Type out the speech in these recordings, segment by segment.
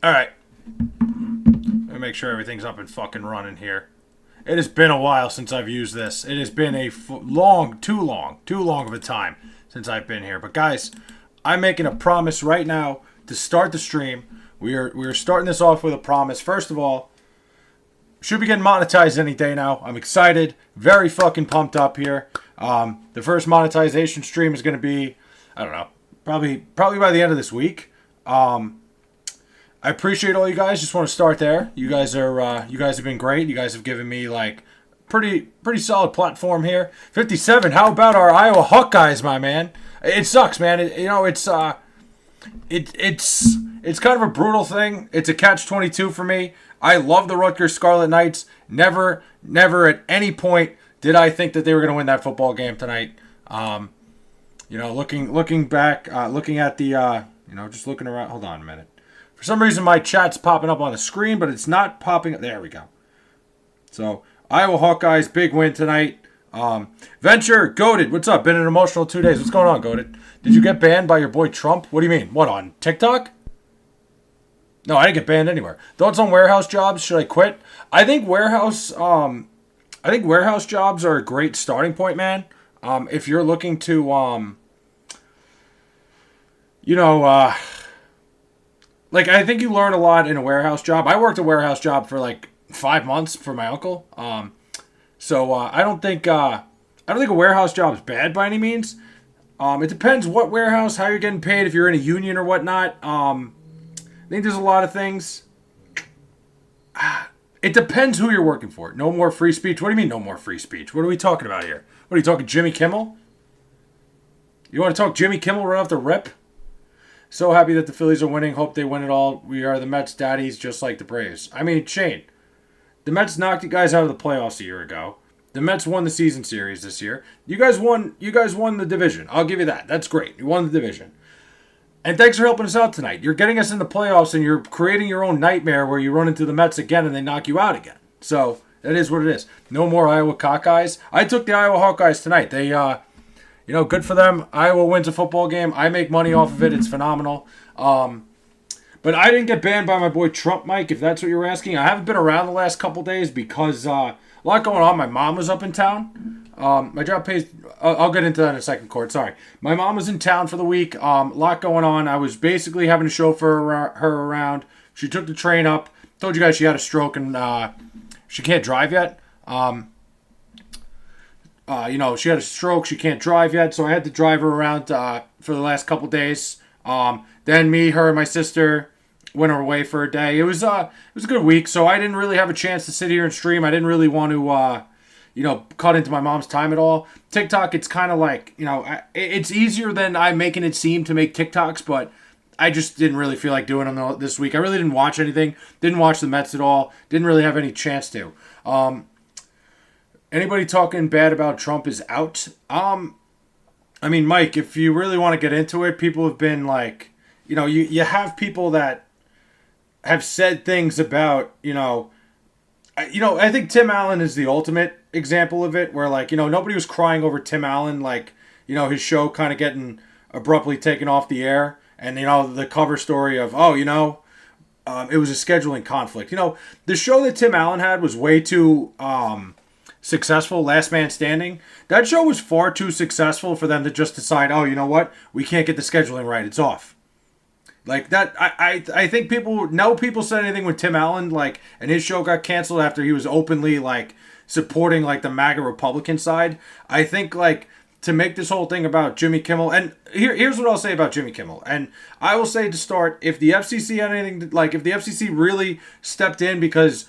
All right. Let me make sure everything's up and fucking running here. It has been a while since I've used this. It has been a too long of a time since I've been here. But guys, I'm making a promise right now to start the stream. We are starting this off with a promise. First of all, should be getting monetized any day now. I'm excited, very fucking pumped up here. The first monetization stream is going to be, I don't know, probably by the end of this week. I appreciate all you guys. Just want to start there. You guys have been great. You guys have given me like pretty solid platform here. 57. How about our Iowa Hawkeyes, my man? It sucks, man. It's kind of a brutal thing. It's a catch-22 for me. I love the Rutgers Scarlet Knights. Never at any point did I think that they were going to win that football game tonight. Looking back, looking at the, just looking around. Hold on a minute. For some reason, my chat's popping up on the screen, but it's not popping up. There we go. So, Iowa Hawkeyes, big win tonight. Venture, Goated, what's up? Been an emotional 2 days. What's going on, Goated? Did you get banned by your boy Trump? What do you mean? What, on TikTok? No, I didn't get banned anywhere. Thoughts on warehouse jobs? Should I quit? I think warehouse jobs are a great starting point, man. If you're looking to, I think you learn a lot in a warehouse job. I worked a warehouse job for like 5 months for my uncle. I don't think a warehouse job is bad by any means. It depends what warehouse, how you're getting paid, if you're in a union or whatnot. I think there's a lot of things. It depends who you're working for. No more free speech. What do you mean no more free speech? What are we talking about here? What are you talking, Jimmy Kimmel? You want to talk Jimmy Kimmel right off the rip? So happy that the Phillies are winning. Hope they win it all. We are the Mets daddies just like the Braves. I mean, Shane, the Mets knocked you guys out of the playoffs a year ago. The Mets won the season series this year. You guys won the division. I'll give you that. That's great. You won the division. And thanks for helping us out tonight. You're getting us in the playoffs and you're creating your own nightmare where you run into the Mets again and they knock you out again. So, that is what it is. No more Iowa Hawkeyes. I took the Iowa Hawkeyes tonight. They, good for them. Iowa wins a football game. I make money off of it. It's phenomenal. But I didn't get banned by my boy Trump, Mike, if that's what you're asking. I haven't been around the last couple days because a lot going on. My mom was up in town. My job pays... I'll get into that in a second, Court. Sorry. My mom was in town for the week. A lot going on. I was basically having to chauffeur her around. She took the train up. Told you guys she had a stroke and she can't drive yet. She had a stroke. She can't drive yet, so I had to drive her around for the last couple days. Then me, her, and my sister went away for a day. It was a good week, so I didn't really have a chance to sit here and stream. I didn't really want to, cut into my mom's time at all. TikTok, it's kind of like, it's easier than I'm making it seem to make TikToks, but I just didn't really feel like doing them this week. I really didn't watch anything. Didn't watch the Mets at all. Didn't really have any chance to. Anybody talking bad about Trump is out. Mike, if you really want to get into it, people have been like, you have people that have said things about, I think Tim Allen is the ultimate example of it, where nobody was crying over Tim Allen, his show kind of getting abruptly taken off the air, and the cover story of it was a scheduling conflict. The show that Tim Allen had was way too successful. Last Man Standing. That show was far too successful for them to just decide, oh, you know what, we can't get the scheduling right, it's off. Like that, I think people said anything with Tim Allen, and his show got canceled after he was openly supporting the MAGA Republican side. I think to make this whole thing about Jimmy Kimmel, and here's what I'll say about Jimmy Kimmel, and I will say to start, if the FCC had anything, if the FCC really stepped in because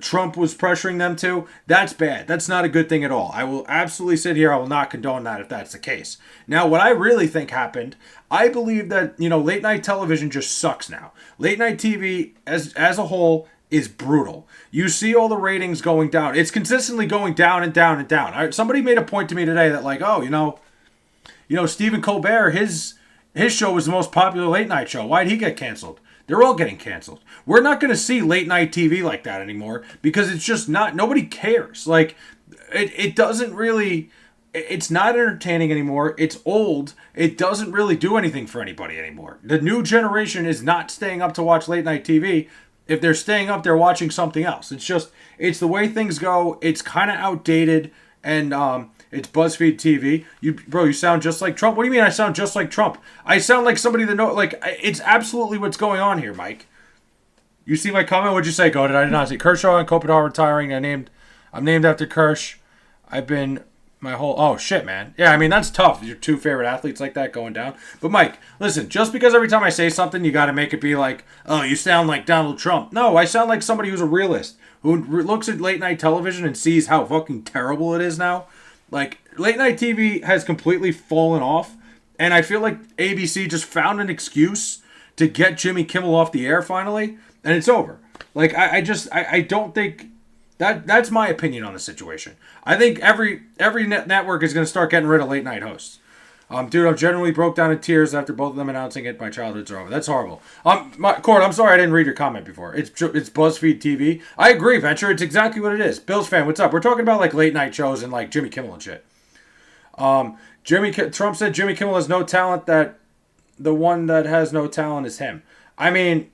Trump was pressuring them to, that's bad. That's not a good thing at all. I will absolutely sit here. I will not condone that if that's the case. Now, what I really think happened, I believe that, late night television just sucks now. Late night TV as a whole is brutal. You see all the ratings going down. It's consistently going down and down and down. Somebody made a point to me today that Stephen Colbert, his show was the most popular late night show. Why'd he get canceled? They're all getting canceled. We're not going to see late night TV like that anymore because it's just not, nobody cares. It doesn't really, it's not entertaining anymore. It's old. It doesn't really do anything for anybody anymore. The new generation is not staying up to watch late night TV. If they're staying up, they're watching something else. It's the way things go. It's kind of outdated, and it's BuzzFeed TV. You sound just like Trump. What do you mean I sound just like Trump? I sound like somebody that know, like, it's absolutely what's going on here, Mike. You see my comment? What'd you say, Go? I did not see Kershaw and Kopitar retiring. I'm named after Kirsch. I've been my whole... Oh, shit, man. Yeah, I mean, that's tough. Your two favorite athletes like that going down. But, Mike, listen, just because every time I say something, you got to make it be like, oh, you sound like Donald Trump. No, I sound like somebody who's a realist, who looks at late-night television and sees how fucking terrible it is now. Like, late-night TV has completely fallen off, and I feel like ABC just found an excuse to get Jimmy Kimmel off the air finally, and it's over. Like, I don't think... That's my opinion on the situation. I think every network is going to start getting rid of late night hosts. Dude, I'm generally broke down in tears after both of them announcing it. My childhoods are over. That's horrible. Cord, I'm sorry I didn't read your comment before. It's BuzzFeed TV. I agree, Venture. It's exactly what it is. Bills fan, what's up? We're talking about like late night shows and like Jimmy Kimmel and shit. Trump said Jimmy Kimmel has no talent. That the one that has no talent is him. I mean,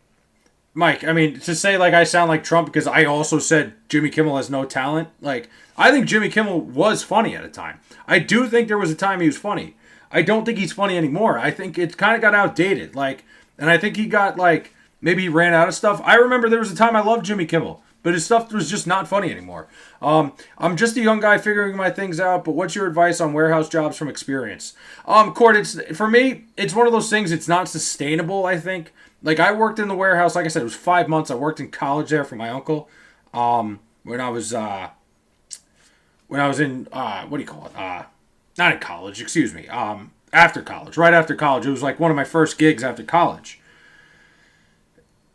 Mike, to say like I sound like Trump because I also said Jimmy Kimmel has no talent, like, I think Jimmy Kimmel was funny at a time. I do think there was a time he was funny. I don't think he's funny anymore. I think it kind of got outdated, like, and I think he got, like, maybe he ran out of stuff. I remember there was a time I loved Jimmy Kimmel, but his stuff was just not funny anymore. I'm just a young guy figuring my things out, but what's your advice on warehouse jobs from experience? Cord, for me, it's one of those things, it's not sustainable, I think. Like, I worked in the warehouse, like I said, it was 5 months. I worked in college there for my uncle. When I was in, what do you call it? Not in college, excuse me. After college, right after college. It was like one of my first gigs after college.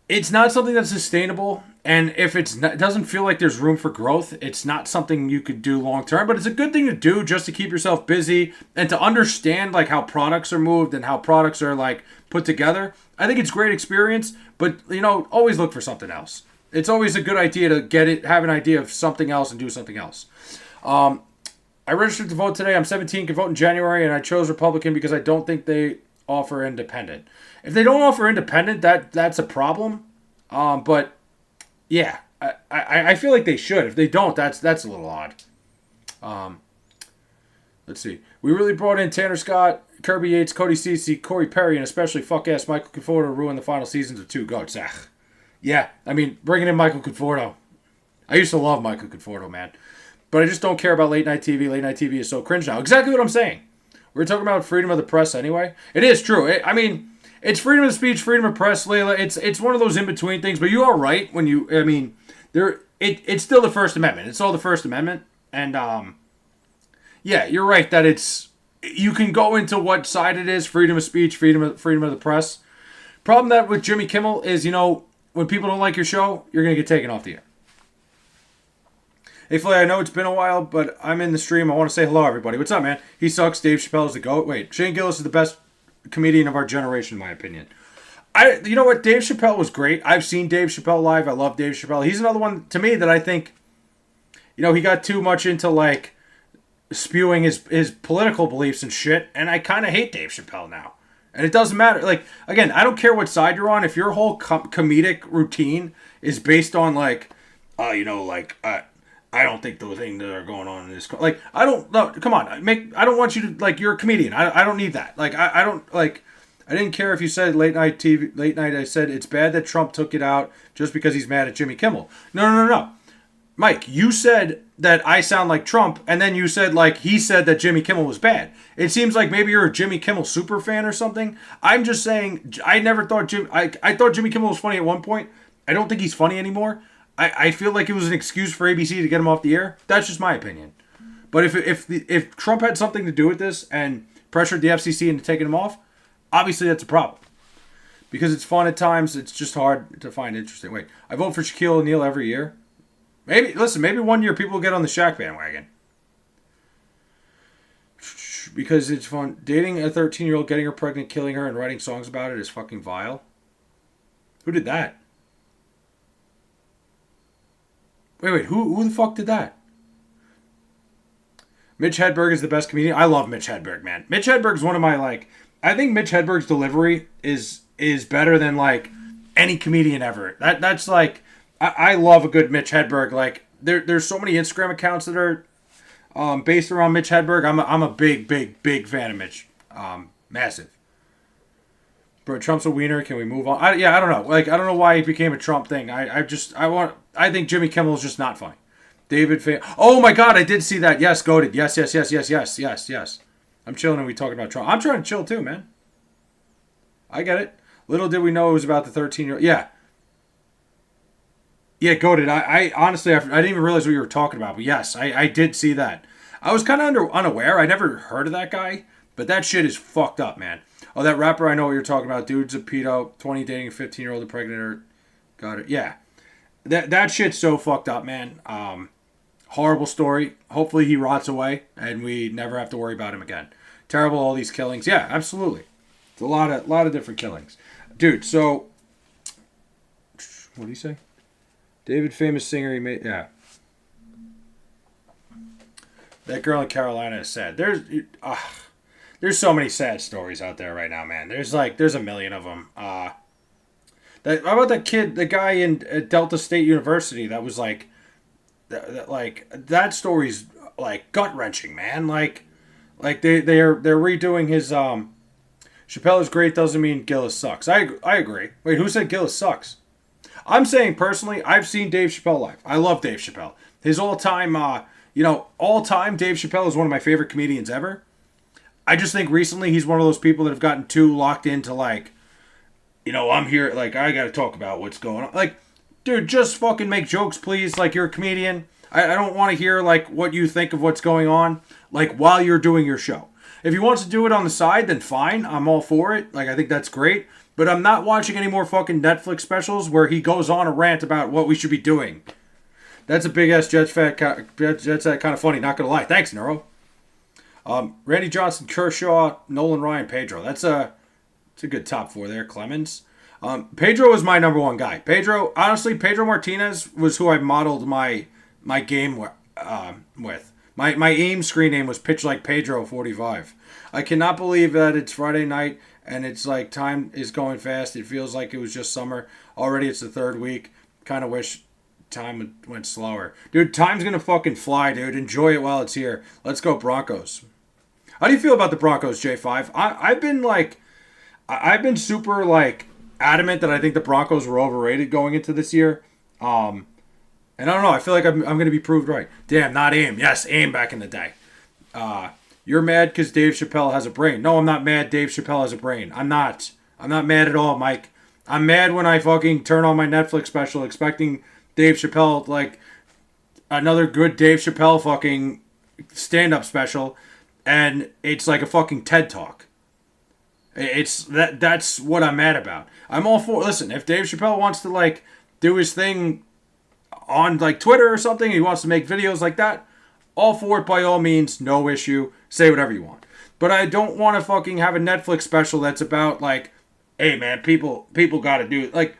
It's not something that's sustainable. And if it doesn't feel like there's room for growth, it's not something you could do long term. But it's a good thing to do just to keep yourself busy and to understand like how products are moved and how products are like put together. I think it's a great experience, but always look for something else. It's always a good idea to have an idea of something else and do something else. I registered to vote today. I'm 17, can vote in January, and I chose Republican because I don't think they offer independent. If they don't offer independent, that's a problem. But yeah, I feel like they should. If they don't, that's a little odd. Let's see. We really brought in Tanner Scott, Kirby Yates, Cody Cece, Corey Perry, and especially fuck-ass Michael Conforto to ruin the final seasons of Two Goats. Yeah, bringing in Michael Conforto. I used to love Michael Conforto, man. But I just don't care about late night TV. Late night TV is so cringe now. Exactly what I'm saying. We're talking about freedom of the press anyway. It is true. It's freedom of speech, freedom of press, Layla. It's one of those in-between things. But you are right when you, it's still the First Amendment. It's all the First Amendment. And, yeah, you're right that you can go into what side it is, freedom of speech, freedom of the press. Problem that with Jimmy Kimmel is, when people don't like your show, you're going to get taken off the air. Hey, Flay, I know it's been a while, but I'm in the stream. I want to say hello, everybody. What's up, man? He sucks. Dave Chappelle is the GOAT. Wait, Shane Gillis is the best comedian of our generation, in my opinion. You know what? Dave Chappelle was great. I've seen Dave Chappelle live. I love Dave Chappelle. He's another one, to me, that I think, he got too much into, like, spewing his political beliefs and shit, and I kind of hate Dave Chappelle now. And it doesn't matter. Like, again, I don't care what side you're on. If your whole comedic routine is based on, like, I don't think those things that are going on in this... Like, I don't... No, come on. I don't want you to... Like, you're a comedian. I don't need that. Like, I don't... Like, I didn't care if you said late night TV... Late night, I said it's bad that Trump took it out just because he's mad at Jimmy Kimmel. No. Mike, you said that I sound like Trump, and then you said, like, he said that Jimmy Kimmel was bad. It seems like maybe you're a Jimmy Kimmel super fan or something. I'm just saying, I never thought I thought Jimmy Kimmel was funny at one point. I don't think he's funny anymore. I feel like it was an excuse for ABC to get him off the air. That's just my opinion. But if Trump had something to do with this and pressured the FCC into taking him off, obviously that's a problem. Because it's fun at times, it's just hard to find interesting. Wait, I vote for Shaquille O'Neal every year. Maybe 1 year people will get on the Shaq bandwagon. Because it's fun. Dating a 13-year-old, getting her pregnant, killing her, and writing songs about it is fucking vile. Who did that? Wait, who the fuck did that? Mitch Hedberg is the best comedian. I love Mitch Hedberg, man. Mitch Hedberg's one of my like. I think Mitch Hedberg's delivery is better than like any comedian ever. That's like I love a good Mitch Hedberg. Like there's so many Instagram accounts that are based around Mitch Hedberg. I'm a big fan of Mitch. Massive. Bro, Trump's a wiener. Can we move on? I don't know. Like I don't know why it became a Trump thing. I think Jimmy Kimmel is just not funny. Oh my God, I did see that. Yes, goated. Yes. I'm chilling and we talking about Trump. I'm trying to chill too, man. I get it. Little did we know it was about the 13-year-old. Yeah, goated. I honestly, I didn't even realize what you were talking about. But yes, I did see that. I was kind of unaware. I never heard of that guy. But that shit is fucked up, man. Oh, that rapper, I know what you're talking about. Dude's a pedo, 20 dating a 15-year-old, pregnant or got it. Yeah. That shit's so fucked up, man. Horrible story. Hopefully he rots away and we never have to worry about him again. Terrible, all these killings. Yeah, absolutely. It's a lot of different killings. Dude, so what do you say? David, famous singer, he made, yeah. That girl in Carolina is sad. There's so many sad stories out there right now, man. There's a million of them. How about that kid, the guy at Delta State University that was like that story's like gut wrenching, man. Like they're redoing his Chappelle is great doesn't mean Gillis sucks. I agree. Wait, who said Gillis sucks? I'm saying personally, I've seen Dave Chappelle live. I love Dave Chappelle. His all time Dave Chappelle is one of my favorite comedians ever. I just think recently he's one of those people that have gotten too locked into like, I'm here, like, I gotta talk about what's going on. Like, dude, just fucking make jokes, please. Like, you're a comedian. I don't want to hear, like, what you think of what's going on, like, while you're doing your show. If he wants to do it on the side, then fine. I'm all for it. Like, I think that's great. But I'm not watching any more fucking Netflix specials where he goes on a rant about what we should be doing. That's a big-ass Jets set kind of funny, not gonna lie. Thanks, Neuro. Randy Johnson, Kershaw, Nolan Ryan, Pedro. It's a good top four there. Clemens. Pedro was my number one guy. Honestly, Pedro Martinez was who I modeled my game with. My AIM screen name was Pitch Like Pedro 45. I cannot believe that it's Friday night and it's like time is going fast. It feels like it was just summer. Already it's the third week. Kind of wish time went slower. Dude, time's going to fucking fly, dude. Enjoy it while it's here. Let's go Broncos. How do you feel about the Broncos, J5? I've been super like adamant that I think the Broncos were overrated going into this year. And I don't know. I feel like I'm going to be proved right. Damn, not AIM. Yes, AIM back in the day. You're mad because Dave Chappelle has a brain. No, I'm not mad Dave Chappelle has a brain. I'm not mad at all, Mike. I'm mad when I fucking turn on my Netflix special expecting Dave Chappelle, like, another good Dave Chappelle fucking stand-up special, and it's like a fucking TED Talk. That's what I'm mad about. I'm all for, listen, if Dave Chappelle wants to, like, do his thing on, like, Twitter or something, he wants to make videos like that, all for it by all means, no issue. Say whatever you want. But I don't want to fucking have a Netflix special that's about, like, hey, man, people got to do it. Like,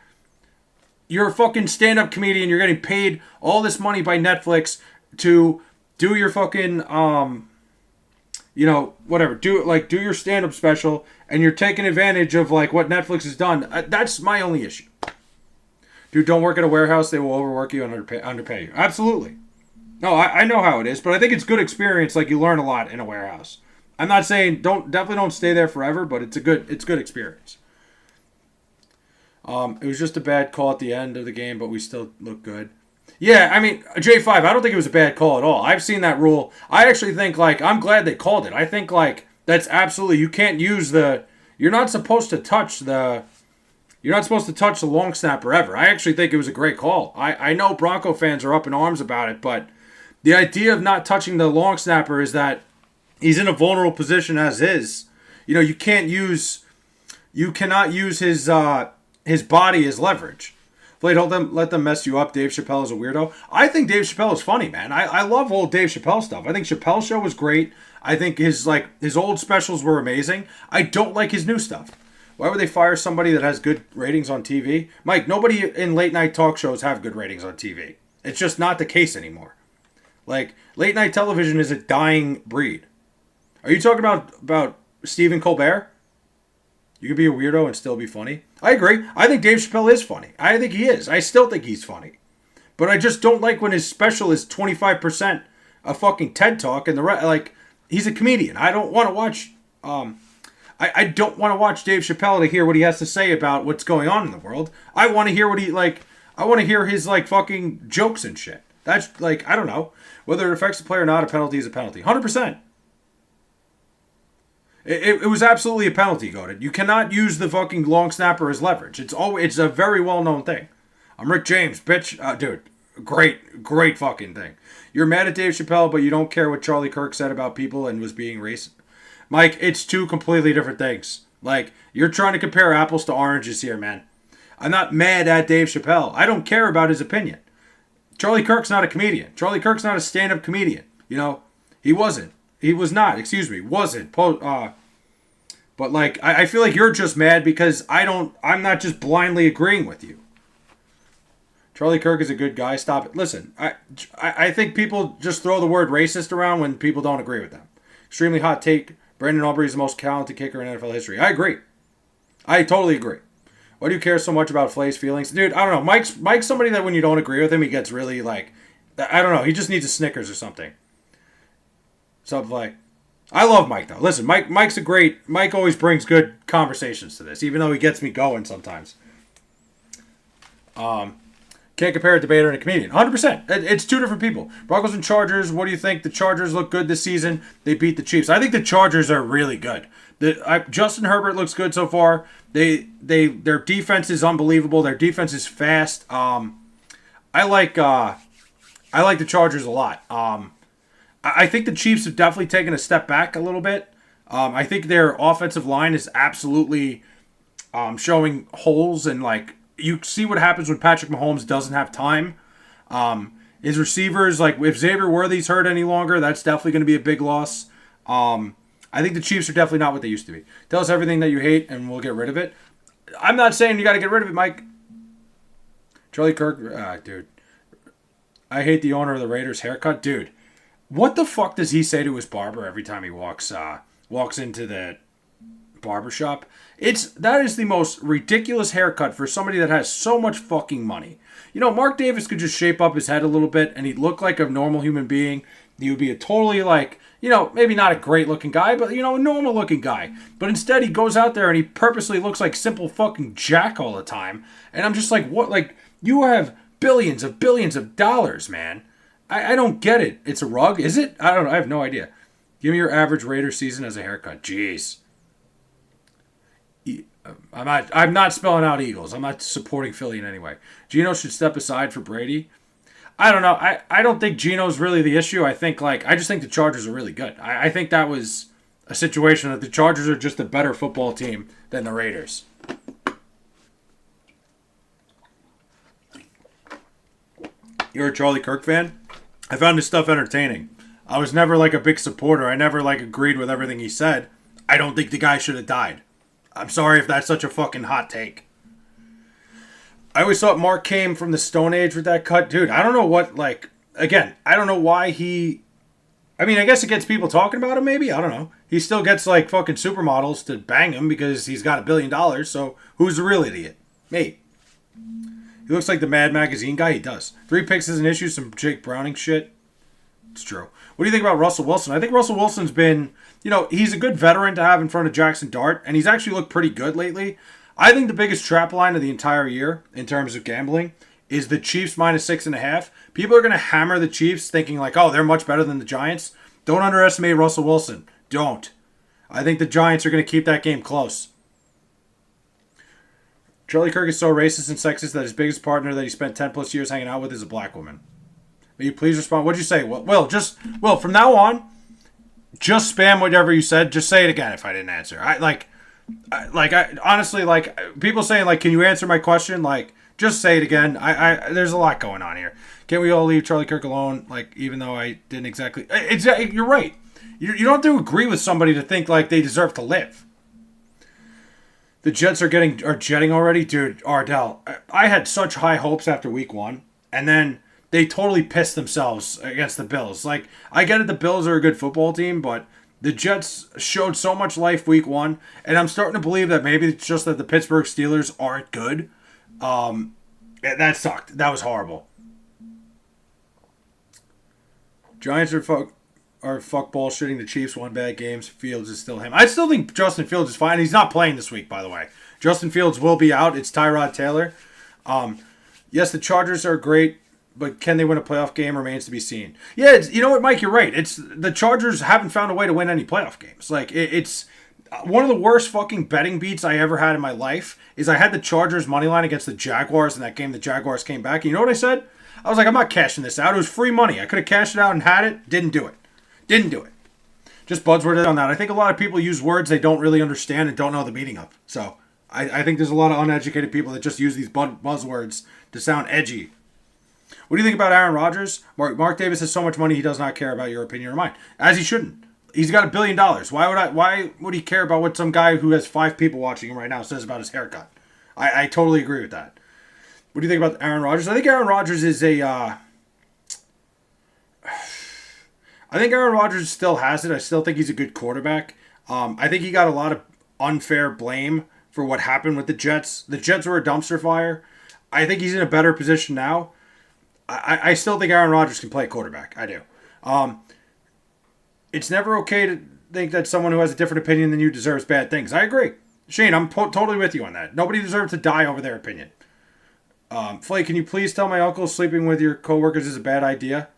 you're a fucking stand-up comedian. You're getting paid all this money by Netflix to do your fucking, whatever. Do your stand-up special, and you're taking advantage of, like, what Netflix has done. That's my only issue. Dude, don't work at a warehouse. They will overwork you and underpay you. Absolutely. No, I know how it is, but I think it's good experience. Like, you learn a lot in a warehouse. I'm not saying definitely don't stay there forever, but it's good experience. It was just a bad call at the end of the game, but we still look good. Yeah, I mean, J5, I don't think it was a bad call at all. I've seen that rule. I actually think, like, I'm glad they called it. I think, like, that's absolutely, you can't use you're not supposed to touch the long snapper ever. I actually think it was a great call. I know Bronco fans are up in arms about it, but the idea of not touching the long snapper is that he's in a vulnerable position as is. You cannot use his body as leverage. Blade, let them mess you up. Dave Chappelle is a weirdo. I think Dave Chappelle is funny, man. I love old Dave Chappelle stuff. I think Chappelle's show was great. I think his old specials were amazing. I don't like his new stuff. Why would they fire somebody that has good ratings on TV? Mike, nobody in late night talk shows have good ratings on TV. It's just not the case anymore. Like, late night television is a dying breed. Are you talking about Stephen Colbert? You could be a weirdo and still be funny. I agree. I think Dave Chappelle is funny. I think he is. I still think he's funny. But I just don't like when his special is 25% a fucking TED Talk and the rest, like, he's a comedian. I don't want to watch, I don't want to watch Dave Chappelle to hear what he has to say about what's going on in the world. I want to hear I want to hear his, like, fucking jokes and shit. That's, like, I don't know. Whether it affects the play or not, a penalty is a penalty. 100%. It was absolutely a penalty, Godin. You cannot use the fucking long snapper as leverage. It's a very well-known thing. I'm Rick James, bitch. Dude, great fucking thing. You're mad at Dave Chappelle, but you don't care what Charlie Kirk said about people and was being racist. Mike, it's two completely different things. Like, you're trying to compare apples to oranges here, man. I'm not mad at Dave Chappelle. I don't care about his opinion. Charlie Kirk's not a comedian. Charlie Kirk's not a stand-up comedian. You know, he wasn't. He was not, wasn't. But like, I feel like you're just mad because I'm not just blindly agreeing with you. Charlie Kirk is a good guy. Stop it. Listen, I think people just throw the word racist around when people don't agree with them. Extremely hot take. Brandon Aubrey is the most talented kicker in NFL history. I agree. I totally agree. Why do you care so much about Flay's feelings? Dude, I don't know. Mike's somebody that when you don't agree with him, he gets really like, I don't know. He just needs a Snickers or something. Subflay. I love Mike though. Listen, Mike always brings good conversations to this, even though he gets me going sometimes. Can't compare a debater and a comedian. 100%. It's two different people. Broncos and Chargers. What do you think? The Chargers look good this season. They beat the Chiefs. I think the Chargers are really good. Justin Herbert looks good so far. Their defense is unbelievable. Their defense is fast. I like the Chargers a lot. I think the Chiefs have definitely taken a step back a little bit. I think their offensive line is absolutely showing holes, and like you see what happens when Patrick Mahomes doesn't have time. His receivers, like if Xavier Worthy's hurt any longer, that's definitely going to be a big loss. I think the Chiefs are definitely not what they used to be. Tell us everything that you hate, and we'll get rid of it. I'm not saying you got to get rid of it, Mike. Charlie Kirk, dude. I hate the owner of the Raiders' haircut, dude. What the fuck does he say to his barber every time he walks into the barbershop? That is the most ridiculous haircut for somebody that has so much fucking money. You know, Mark Davis could just shape up his head a little bit and he'd look like a normal human being. He would be a totally like, you know, maybe not a great looking guy, but you know, a normal looking guy. But instead he goes out there and he purposely looks like simple fucking Jack all the time. And I'm just like, what? Like, you have billions of dollars, man. I don't get it. It's a rug, is it? I don't know. I have no idea. Give me your average Raiders season as a haircut. Jeez. I'm not spelling out Eagles. I'm not supporting Philly in any way. Geno should step aside for Brady. I don't know. I don't think Geno's really the issue. I just think the Chargers are really good. I think that was a situation that the Chargers are just a better football team than the Raiders. You're a Charlie Kirk fan? I found his stuff entertaining. I was never like a big supporter. I never like agreed with everything he said. I don't think the guy should have died. I'm sorry if that's such a fucking hot take. I always thought Mark came from the Stone Age with that cut. Dude, I don't know what, like, again, I don't know why I mean, I guess it gets people talking about him, maybe. I don't know. He still gets, like, fucking supermodels to bang him because he's got $1 billion, so who's the real idiot? Me. He looks like the Mad Magazine guy. He does. 3 picks is an issue. Some Jake Browning shit. It's true. What do you think about Russell Wilson? I think Russell Wilson's been, you know, he's a good veteran to have in front of Jackson Dart, and he's actually looked pretty good lately. I think the biggest trap line of the entire year in terms of gambling is the Chiefs minus 6.5. People are going to hammer the Chiefs thinking like, oh, they're much better than the Giants. Don't underestimate Russell Wilson. Don't. I think the Giants are going to keep that game close. Charlie Kirk is so racist and sexist that his biggest partner that he spent 10 plus years hanging out with is a black woman. Will you please respond? What'd you say? Will, from now on, just spam whatever you said. Just say it again if I didn't answer. Honestly, like, people saying, like, can you answer my question? Like, just say it again. There's a lot going on here. Can't we all leave Charlie Kirk alone? Like, even though I didn't exactly... You're right. You don't have to agree with somebody to think, like, they deserve to live. The Jets are jetting already? Dude, Ardell, I had such high hopes after week 1. And then they totally pissed themselves against the Bills. Like, I get it, the Bills are a good football team, but the Jets showed so much life week one, and I'm starting to believe that maybe it's just that the Pittsburgh Steelers aren't good. That sucked. That was horrible. Giants are fuckball shitting the Chiefs. One bad games. Fields is still him. I still think Justin Fields is fine. He's not playing this week, by the way. Justin Fields will be out. It's Tyrod Taylor. Yes, the Chargers are great, but can they win a playoff game remains to be seen. Yeah, you know what, Mike? You're right. It's the Chargers haven't found a way to win any playoff games. Like, it's one of the worst fucking betting beats I ever had in my life is I had the Chargers money line against the Jaguars in that game. The Jaguars came back. And you know what I said? I was like, I'm not cashing this out. It was free money. I could have cashed it out and had it. Didn't do it. Didn't do it. Just buzzworded on that. I think a lot of people use words they don't really understand and don't know the meaning of. So I think there's a lot of uneducated people that just use these buzzwords to sound edgy. What do you think about Aaron Rodgers? Mark Davis has so much money he does not care about your opinion or mine. As he shouldn't. He's got $1 billion. Why would he care about what some guy who has 5 people watching him right now says about his haircut? I totally agree with that. What do you think about Aaron Rodgers? I think Aaron Rodgers is I think Aaron Rodgers still has it. I still think he's a good quarterback. I think he got a lot of unfair blame for what happened with the Jets. The Jets were a dumpster fire. I think he's in a better position now. I still think Aaron Rodgers can play quarterback. I do. It's never okay to think that someone who has a different opinion than you deserves bad things. I agree. Shane, I'm totally with you on that. Nobody deserves to die over their opinion. Flake, can you please tell my uncle sleeping with your coworkers is a bad idea?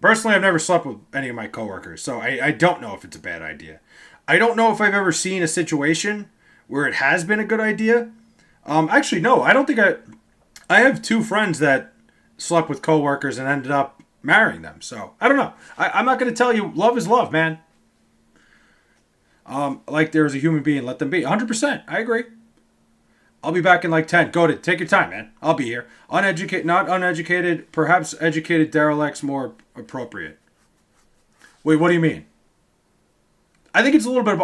Personally, I've never slept with any of my coworkers, so I don't know if it's a bad idea. I don't know if I've ever seen a situation where it has been a good idea. Actually, no, I don't think I have 2 friends that slept with coworkers and ended up marrying them, so I don't know. I'm not going to tell you, love is love, man. Like there's a human being, let them be. 100%, I agree. I'll be back in like 10. Go to take your time, man. I'll be here. Uneducated, not uneducated, perhaps educated derelicts more appropriate. Wait, what do you mean? I think it's a little bit of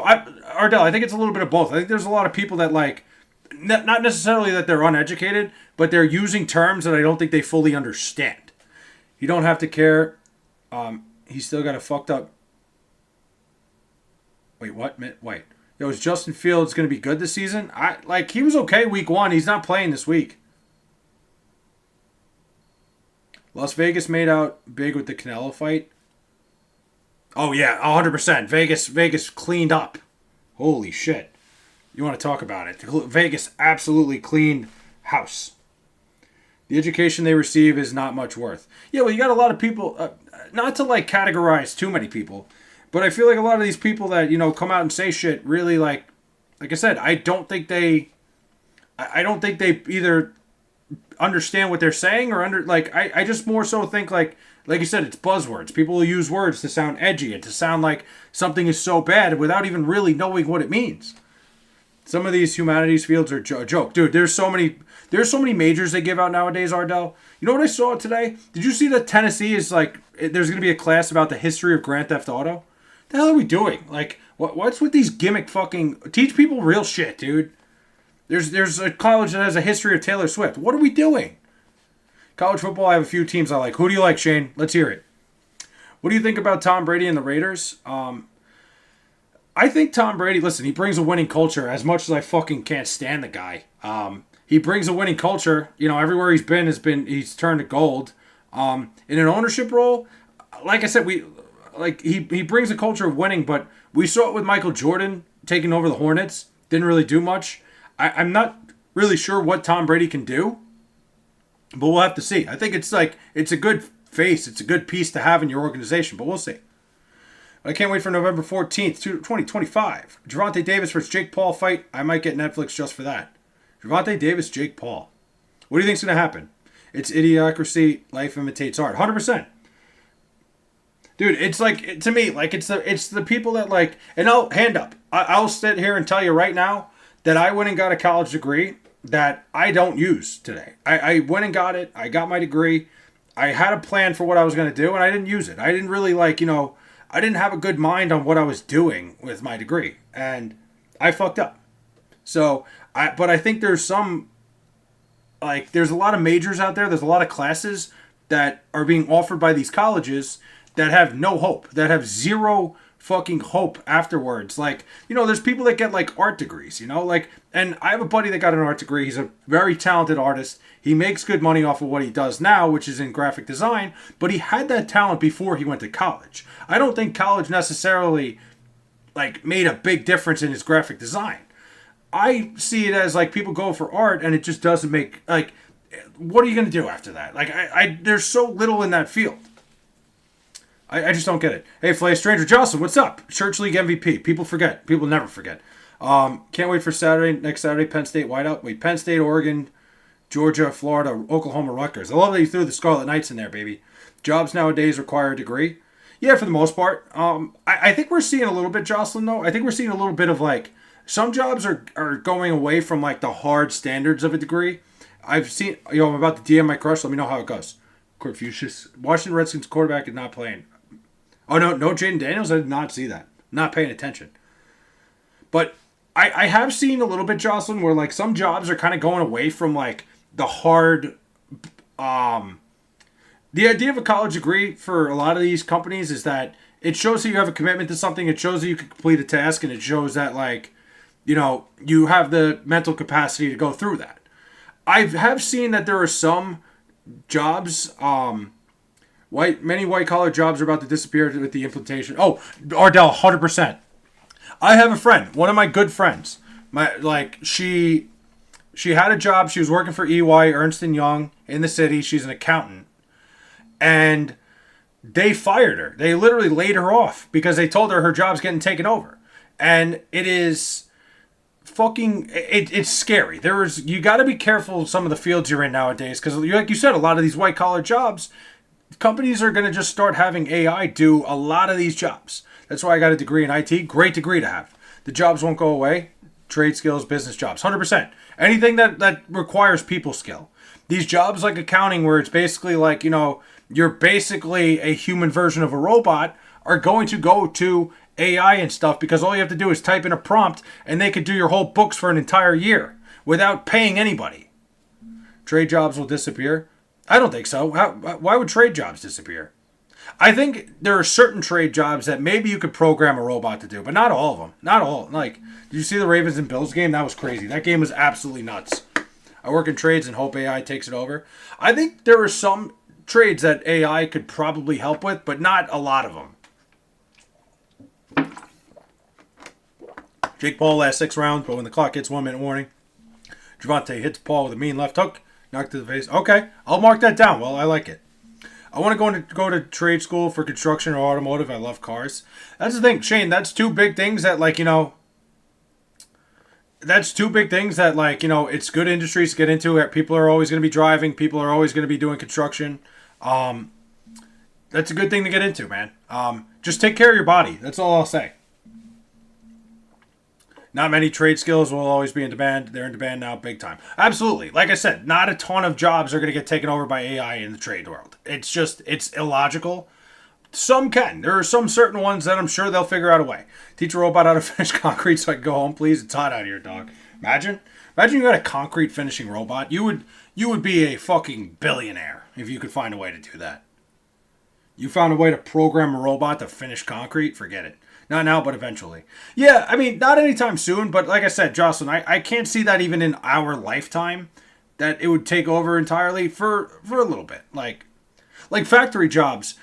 Ardell. I think it's a little bit of both. I think there's a lot of people that like, not necessarily that they're uneducated, but they're using terms that I don't think they fully understand. You don't have to care. He's still got a fucked up. Wait, what? Wait. Yo, is Justin Fields going to be good this season? He was okay week 1. He's not playing this week. Las Vegas made out big with the Canelo fight. Oh, yeah, 100%. Vegas cleaned up. Holy shit. You want to talk about it. Vegas absolutely cleaned house. The education they receive is not much worth. Yeah, well, you got a lot of people, not to like categorize too many people, but I feel like a lot of these people that, come out and say shit really like I said, I don't think they either understand what they're saying or I just more so think like you said, it's buzzwords. People will use words to sound edgy and to sound like something is so bad without even really knowing what it means. Some of these humanities fields are a joke. Dude, there's so many majors they give out nowadays, Ardell. You know what I saw today? Did you see that Tennessee is like, there's going to be a class about the history of Grand Theft Auto? The hell are we doing? Like, what's with these gimmick fucking... Teach people real shit, dude. There's a college that has a history of Taylor Swift. What are we doing? College football, I have a few teams I like. Who do you like, Shane? Let's hear it. What do you think about Tom Brady and the Raiders? I think Tom Brady, listen, he brings a winning culture as much as I fucking can't stand the guy. He brings a winning culture. Everywhere he's been, he's turned to gold. In an ownership role, like I said, he brings a culture of winning, but we saw it with Michael Jordan taking over the Hornets. Didn't really do much. I'm not really sure what Tom Brady can do, but we'll have to see. I think it's a good face. It's a good piece to have in your organization, but we'll see. I can't wait for November 14th, 2025. Gervonta Davis versus Jake Paul fight. I might get Netflix just for that. Gervonta Davis, Jake Paul. What do you think's going to happen? It's idiocracy. Life imitates art. 100%. Dude, it's like, to me, like, it's the people that, like, and hand up. I'll sit here and tell you right now that I went and got a college degree that I don't use today. I went and got it. I got my degree. I had a plan for what I was going to do, and I didn't use it. I didn't really, I didn't have a good mind on what I was doing with my degree, and I fucked up. So, but I think there's some like there's a lot of majors out there. There's a lot of classes that are being offered by these colleges that have no hope, that have zero fucking hope afterwards. Like, there's people that get like art degrees, like, and I have a buddy that got an art degree. He's a very talented artist. He makes good money off of what he does now, which is in graphic design, but he had that talent before he went to college. I don't think college necessarily like made a big difference in his graphic design. I see it as like people go for art and it just doesn't make like, what are you going to do after that? Like I there's so little in that field. I just don't get it. Hey, Flay Stranger Jocelyn, what's up? Church League MVP. People forget. People never forget. Can't wait for Saturday. Next Saturday, Penn State whiteout. Wait, Penn State, Oregon, Georgia, Florida, Oklahoma, Rutgers. I love that you threw the Scarlet Knights in there, baby. Jobs nowadays require a degree. Yeah, for the most part. I think we're seeing a little bit, Jocelyn, though. I think we're seeing a little bit of like, some jobs are going away from like the hard standards of a degree. I've seen, I'm about to DM my crush. Let me know how it goes. Confucius. Washington Redskins quarterback is not playing. Oh, no, Jaden Daniels? I did not see that. Not paying attention. But I have seen a little bit, Jocelyn, where like some jobs are kind of going away from like the hard. The idea of a college degree for a lot of these companies is that it shows that you have a commitment to something. It shows that you can complete a task, and it shows that like, you have the mental capacity to go through that. I have seen that there are some jobs. Many white collar jobs are about to disappear with the implementation. Oh, Ardell, 100%. I have a friend, one of my good friends. She had a job. She was working for EY, Ernst & Young in the city. She's an accountant, and they fired her. They literally laid her off because they told her job's getting taken over, and it is fucking. It's scary. You got to be careful of some of the fields you're in nowadays because, like you said, a lot of these white collar jobs. Companies are going to just start having AI do a lot of these jobs. That's why I got a degree in IT. Great degree to have. The jobs won't go away. Trade skills, business jobs, 100%. Anything that requires people skill. These jobs like accounting where it's basically like, you're basically a human version of a robot are going to go to AI and stuff because all you have to do is type in a prompt and they could do your whole books for an entire year without paying anybody. Trade jobs will disappear. I don't think so. Why would trade jobs disappear? I think there are certain trade jobs that maybe you could program a robot to do, but not all of them. Not all. Like, did you see the Ravens and Bills game? That was crazy. That game was absolutely nuts. I work in trades and hope AI takes it over. I think there are some trades that AI could probably help with, but not a lot of them. Jake Paul last 6 rounds, but when the clock hits 1 minute warning, Javante hits Paul with a mean left hook. Knock to the face. Okay, I'll mark that down. Well, I like it. I want to go to trade school for construction or automotive. I love cars. That's the thing, Shane. That's two big things that, like, that's two big things that, like, it's good industries to get into. People are always going to be driving. People are always going to be doing construction. That's a good thing to get into, man. Just take care of your body. That's all I'll say. Not many trade skills will always be in demand. They're in demand now big time. Absolutely. Like I said, not a ton of jobs are going to get taken over by AI in the trade world. It's illogical. Some can. There are some certain ones that I'm sure they'll figure out a way. Teach a robot how to finish concrete so I can go home, please. It's hot out here, dog. Imagine you got a concrete finishing robot. You would be a fucking billionaire if you could find a way to do that. You found a way to program a robot to finish concrete? Forget it. Not now, but eventually. Yeah, I mean, not anytime soon, but like I said, Jocelyn, I can't see that even in our lifetime, that it would take over entirely for a little bit. Like factory jobs.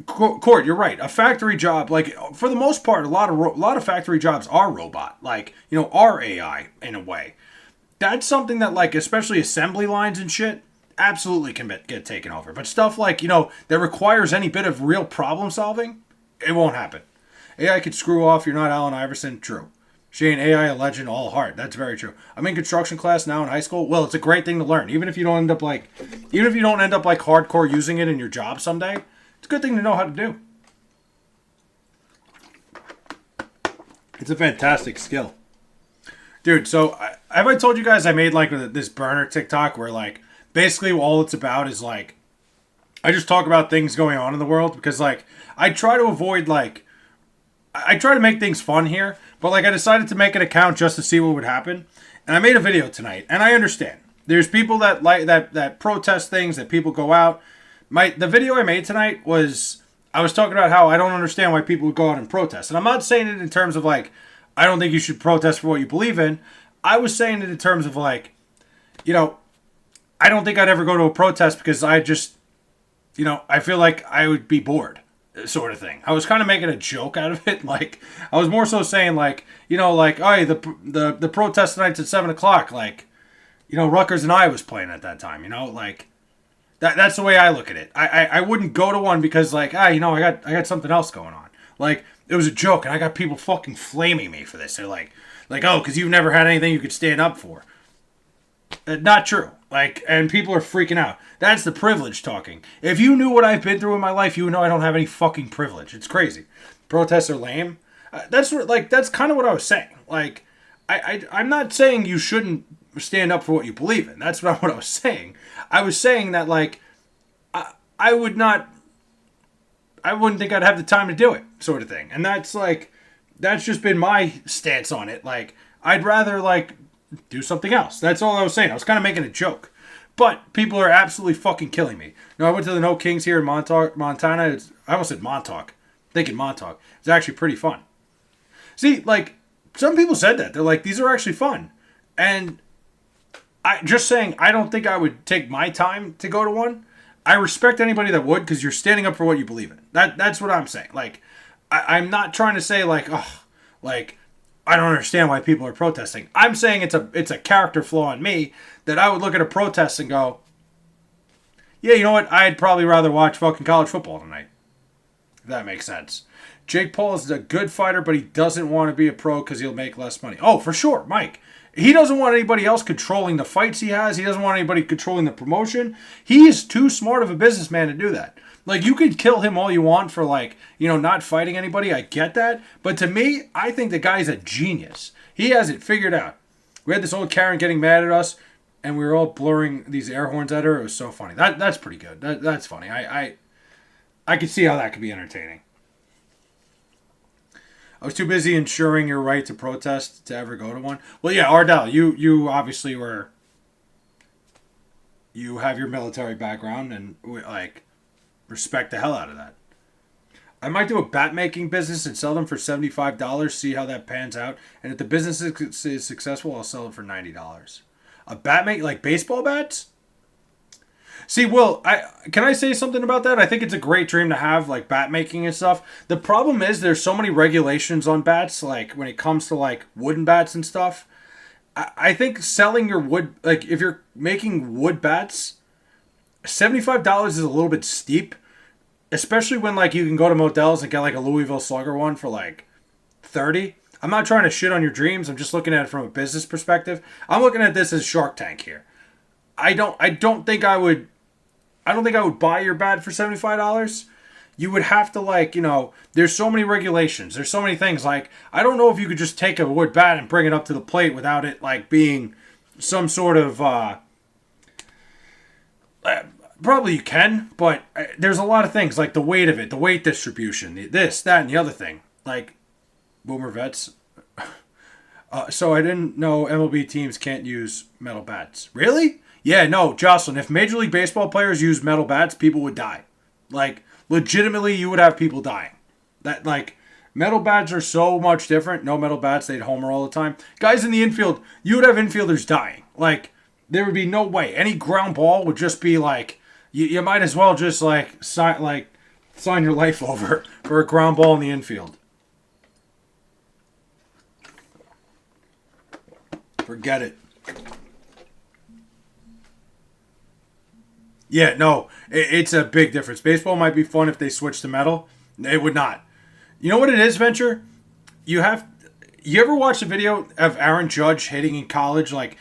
Court, you're right. A factory job, like, for the most part, a lot of factory jobs are robot. Like, are AI in a way. That's something that, like, especially assembly lines and shit, absolutely can get taken over. But stuff like, that requires any bit of real problem solving, it won't happen. AI could screw off. You're not Allen Iverson. True. Shane, AI a legend, all heart. That's very true. I'm in construction class now in high school. Well, it's a great thing to learn. Even if you don't end up like hardcore using it in your job someday, it's a good thing to know how to do. It's a fantastic skill. Dude, so have I told you guys I made like this burner TikTok where like basically all it's about is like I just talk about things going on in the world because like I try to avoid like I try to make things fun here, but like I decided to make an account just to see what would happen. And I made a video tonight, and I understand. There's people that like that protest things, that people go out. The video I made tonight was, I was talking about how I don't understand why people would go out and protest. And I'm not saying it in terms of like, I don't think you should protest for what you believe in. I was saying it in terms of like, you know, I don't think I'd ever go to a protest because I just, I feel like I would be bored, sort of thing. I was kind of making a joke out of it. Like, I was more so saying like, like, oh, hey, the protest tonight's at 7:00. Like, Rutgers and I was playing at that time. Like that's the way I look at it. I wouldn't go to one because like, I got something else going on. Like, it was a joke, and I got people fucking flaming me for this. They're like, oh, because you've never had anything you could stand up for. Not true. Like, and people are freaking out. That's the privilege talking. If you knew what I've been through in my life, you would know I don't have any fucking privilege. It's crazy. Protests are lame. That's kind of what I was saying. Like, I'm not saying you shouldn't stand up for what you believe in. That's not what I was saying. I was saying that like, I wouldn't think I'd have the time to do it, sort of thing. And that's just been my stance on it. Like, I'd rather like do something else. That's all I was saying. I was kind of making a joke. But people are absolutely fucking killing me. I went to the No Kings here in Montauk, Montana. I almost said Montauk. Thinking Montauk. It's actually pretty fun. See, like, some people said that. They're like, these are actually fun. And just saying, I don't think I would take my time to go to one. I respect anybody that would, because you're standing up for what you believe in. That's what I'm saying. Like, I'm not trying to say like, oh, like, I don't understand why people are protesting. I'm saying it's a character flaw in me that I would look at a protest and go, yeah, you know what? I'd probably rather watch fucking college football tonight. If that makes sense. Jake Paul is a good fighter, but he doesn't want to be a pro because he'll make less money. Oh, for sure, Mike. He doesn't want anybody else controlling the fights he has. He doesn't want anybody controlling the promotion. He is too smart of a businessman to do that. Like, you could kill him all you want for, like, not fighting anybody. I get that. But to me, I think the guy's a genius. He has it figured out. We had this old Karen getting mad at us, and we were all blurring these air horns at her. It was so funny. That's pretty good. That's funny. I could see how that could be entertaining. I was too busy ensuring your right to protest to ever go to one. Well, yeah, Ardell, you obviously you have your military background, and like, respect the hell out of that. I might do a bat making business and sell them for $75, see how that pans out. And if the business is successful, I'll sell it for $90. A bat make, like baseball bats? See, Will, can I say something about that? I think it's a great dream to have, like, bat making and stuff. The problem is there's so many regulations on bats, like, when it comes to, like, wooden bats and stuff. I think selling your wood, like, if you're making wood bats, $75 is a little bit steep. Especially when, like, you can go to Modell's and get, like, a Louisville Slugger one for, like, $30. I'm not trying to shit on your dreams. I'm just looking at it from a business perspective. I'm looking at this as Shark Tank here. I don't think I would buy your bat for $75. You would have to, like, there's so many regulations. There's so many things. Like, I don't know if you could just take a wood bat and bring it up to the plate without it, like, being some sort of, probably you can, but there's a lot of things, like the weight of it, the weight distribution, this, that, and the other thing. Like, Boomer Vets. So I didn't know MLB teams can't use metal bats. Really? Yeah, no, Jocelyn, if Major League Baseball players use metal bats, people would die. Like, legitimately, you would have people dying. That, like, metal bats are so much different. No metal bats, they'd homer all the time. Guys in the infield, you would have infielders dying. Like, there would be no way. Any ground ball would just be like, you might as well just, like, sign your life over for a ground ball in the infield. Forget it. Yeah, no, it's a big difference. Baseball might be fun if they switch to metal. It would not. You know what it is, Venture? You ever watch a video of Aaron Judge hitting in college? Like,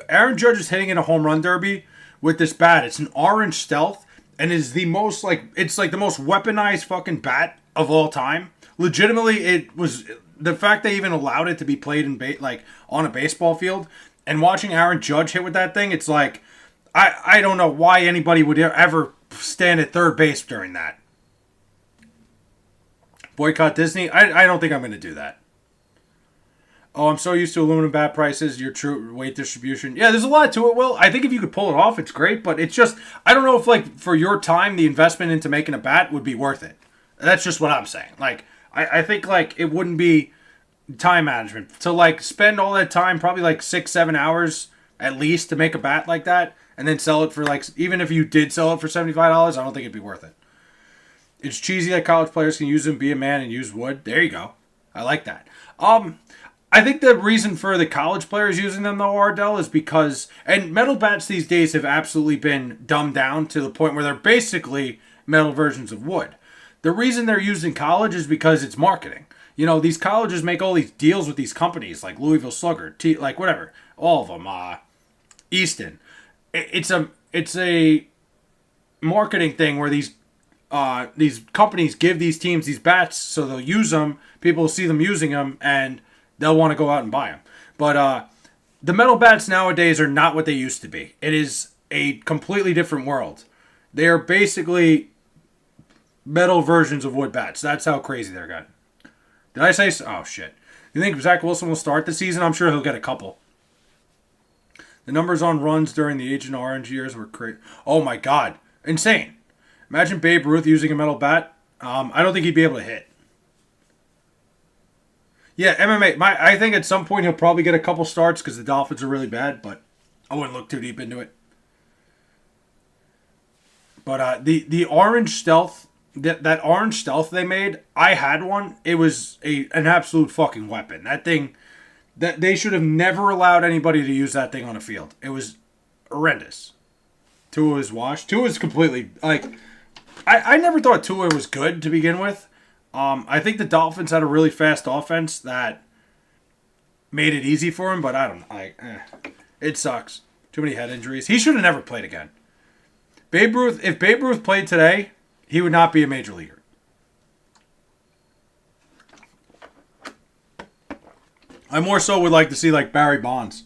Aaron Judge is hitting in a home run derby with this bat. It's an orange Stealth, and is the most, like, it's like the most weaponized fucking bat of all time. Legitimately, it was the fact they even allowed it to be played in like on a baseball field, and watching Aaron Judge hit with that thing, it's like, I don't know why anybody would ever stand at third base during that. Boycott Disney? I don't think I'm going to do that. Oh, I'm so used to aluminum bat prices, your true weight distribution. Yeah, there's a lot to it, Will. I think if you could pull it off, it's great, but it's just, I don't know if, like, for your time, the investment into making a bat would be worth it. That's just what I'm saying. Like, I think, like, it wouldn't be time management. To, like, spend all that time, probably, like, 6, 7 hours at least to make a bat like that, and then sell it for, like, even if you did sell it for $75, I don't think it'd be worth it. It's cheesy that college players can use them, be a man, and use wood. There you go. I like that. I think the reason for the college players using them though, Ardell, is because and metal bats these days have absolutely been dumbed down to the point where they're basically metal versions of wood. The reason they're used in college is because it's marketing. You know, these colleges make all these deals with these companies like Louisville Slugger, like whatever, all of them, Easton. It's a marketing thing where these companies give these teams these bats so they'll use them. People will see them using them and they'll want to go out and buy them. But the metal bats nowadays are not what they used to be. It is a completely different world. They are basically metal versions of wood bats. That's how crazy they're getting. Did I say so? Oh, shit. You think Zach Wilson will start the season? I'm sure he'll get a couple. The numbers on runs during the Agent Orange years were crazy. Oh, my God. Insane. Imagine Babe Ruth using a metal bat. I don't think he'd be able to hit. Yeah, MMA. I think at some point he'll probably get a couple starts because the Dolphins are really bad, but I wouldn't look too deep into it. But the orange stealth, that orange stealth they made, I had one. It was an absolute fucking weapon. That thing, that they should have never allowed anybody to use that thing on a field. It was horrendous. Tua was washed. Tua was completely like. I never thought Tua was good to begin with. I think the Dolphins had a really fast offense that made it easy for him, but I don't know. It sucks. Too many head injuries. He should have never played again. Babe Ruth, if Babe Ruth played today, he would not be a major leaguer. I more so would like to see like Barry Bonds.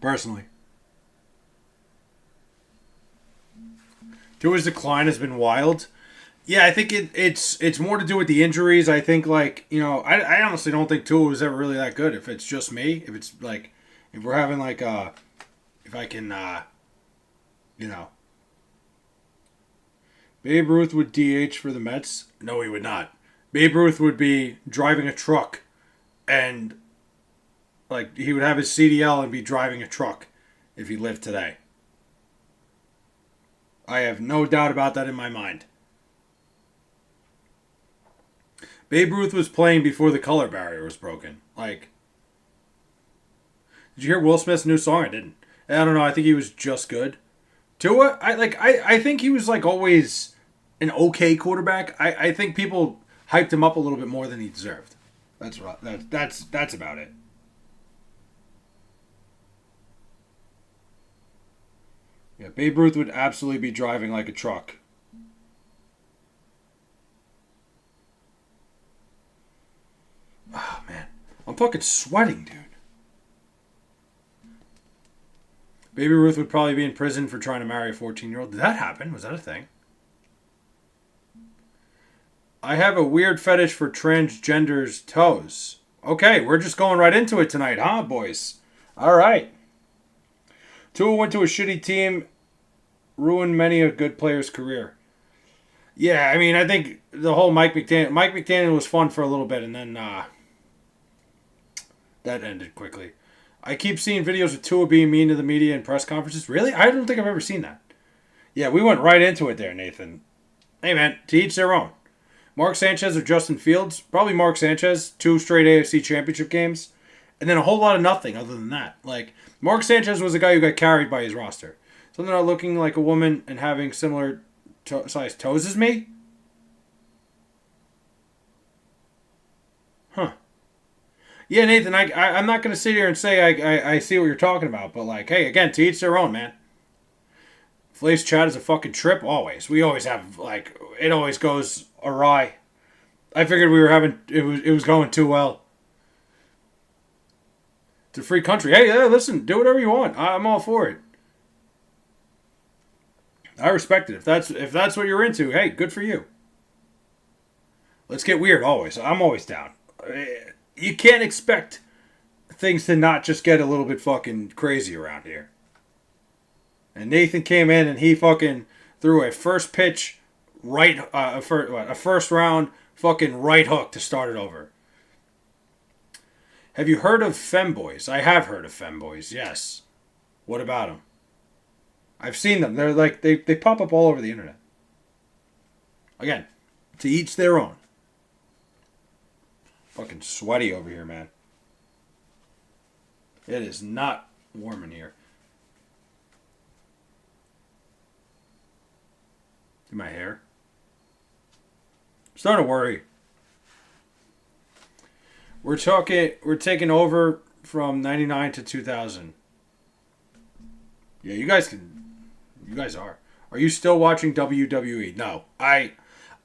Personally. Tua's decline has been wild. Yeah, I think it's more to do with the injuries. I think like, you know, I honestly don't think Tua was ever really that good. If it's just me, if it's like if we're having like if I can you know, Babe Ruth would DH for the Mets? No, he would not. Babe Ruth would be driving a truck and like he would have his CDL and be driving a truck if he lived today. I have no doubt about that in my mind. Babe Ruth was playing before the color barrier was broken. Like, did you hear Will Smith's new song? I didn't. I don't know. I think he was just good. Tua, I think he was like always an okay quarterback. I think people hyped him up a little bit more than he deserved. That's right. That's about it. Yeah, Babe Ruth would absolutely be driving like a truck. Oh, man. I'm fucking sweating, dude. Baby Ruth would probably be in prison for trying to marry a 14-year-old. Did that happen? Was that a thing? I have a weird fetish for transgenders' toes. Okay, we're just going right into it tonight, huh, boys? All right. Tua went to a shitty team, ruined many a good player's career. Yeah, I mean, I think the whole Mike McDaniel was fun for a little bit, and then that ended quickly. I keep seeing videos of Tua being mean to the media in press conferences. Really? I don't think I've ever seen that. Yeah, we went right into it there, Nathan. Hey, man, to each their own. Mark Sanchez or Justin Fields? Probably Mark Sanchez. 2 straight AFC championship games. And then a whole lot of nothing other than that. Like, Mark Sanchez was a guy who got carried by his roster. Something about looking like a woman and having similar sized toes as me? Huh. Yeah, Nathan, I'm not going to sit here and say I see what you're talking about. But, like, hey, again, to each their own, man. Flace chat is a fucking trip, always. We always have, like, it always goes awry. I figured we were having, it was going too well. It's a free country. Hey, yeah, listen, do whatever you want. I'm all for it. I respect it. If that's what you're into, hey, good for you. Let's get weird always. I'm always down. you can't expect things to not just get a little bit fucking crazy around here. And Nathan came in and he fucking threw a first pitch a first round fucking right hook to start it over. Have you heard of Femboys? I have heard of Femboys, yes. What about them? I've seen them. They're like, they pop up all over the internet. Again, to each their own. Fucking sweaty over here, man. It is not warm in here. Do my hair. I'm starting to worry. We're taking over from 99 to 2000. Yeah, you guys are. Are you still watching WWE? No.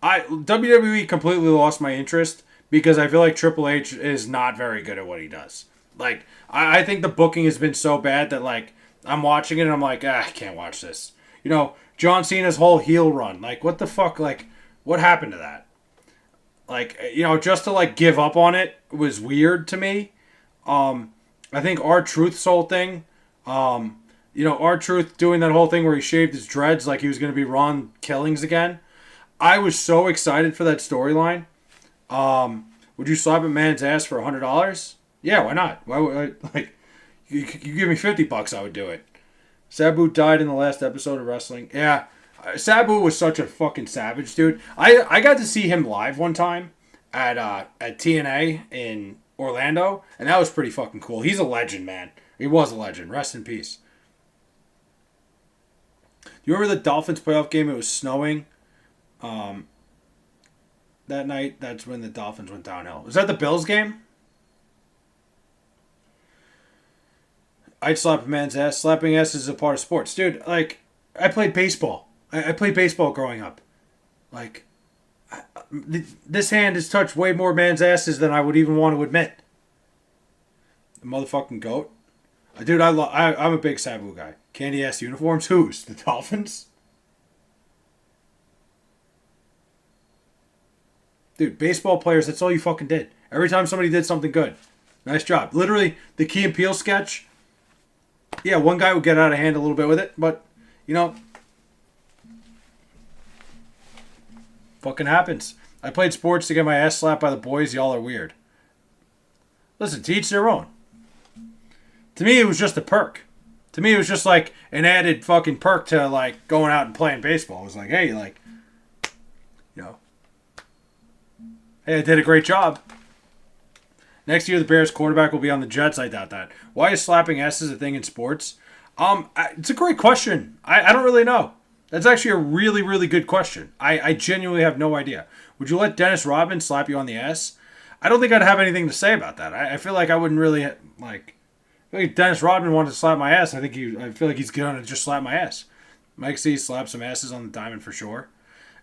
WWE completely lost my interest because I feel like Triple H is not very good at what he does. Like, I think the booking has been so bad that, like, I'm watching it and I'm like, I can't watch this. You know, John Cena's whole heel run. Like, what the fuck? Like, what happened to that? Like, you know, just to, like, give up on it was weird to me. I think R-Truth's whole thing, you know, R-Truth doing that whole thing where he shaved his dreads like he was going to be Ron Killings again. I was so excited for that storyline. Would you slap a man's ass for $100? Yeah, why not? Why would I, like, you give me $50, I would do it. Sabu died in the last episode of wrestling. Yeah, Sabu was such a fucking savage, dude. I got to see him live one time at TNA in Orlando, and that was pretty fucking cool. He's a legend, man. He was a legend. Rest in peace. Do you remember the Dolphins playoff game? It was snowing. That night, that's when the Dolphins went downhill. Was that the Bills game? I'd slap a man's ass. Slapping ass is a part of sports. Dude, like, I played baseball. I played baseball growing up. Like, this hand has touched way more man's asses than I would even want to admit. The motherfucking GOAT. Dude, I'm a big Sabu guy. Candy ass uniforms? Whose? The Dolphins? Dude, baseball players, that's all you fucking did. Every time somebody did something good. Nice job. Literally, the Key and Peele sketch. Yeah, one guy would get out of hand a little bit with it, but, you know, fucking happens. I played sports to get my ass slapped by the boys. Y'all are weird. Listen, to each their own. To me, it was just a perk. To me, it was just like an added fucking perk to, like, going out and playing baseball. It was like, hey, like, you know, hey, I did a great job. Next year, the Bears quarterback will be on the Jets. I doubt that. Why is slapping asses a thing in sports? It's a great question. I don't really know. That's actually a really, really good question. I genuinely have no idea. Would you let Dennis Rodman slap you on the ass? I don't think I'd have anything to say about that. I feel like I wouldn't really, like, if Dennis Rodman wanted to slap my ass, I feel like he's going to just slap my ass. Mike C slapped some asses on the diamond for sure.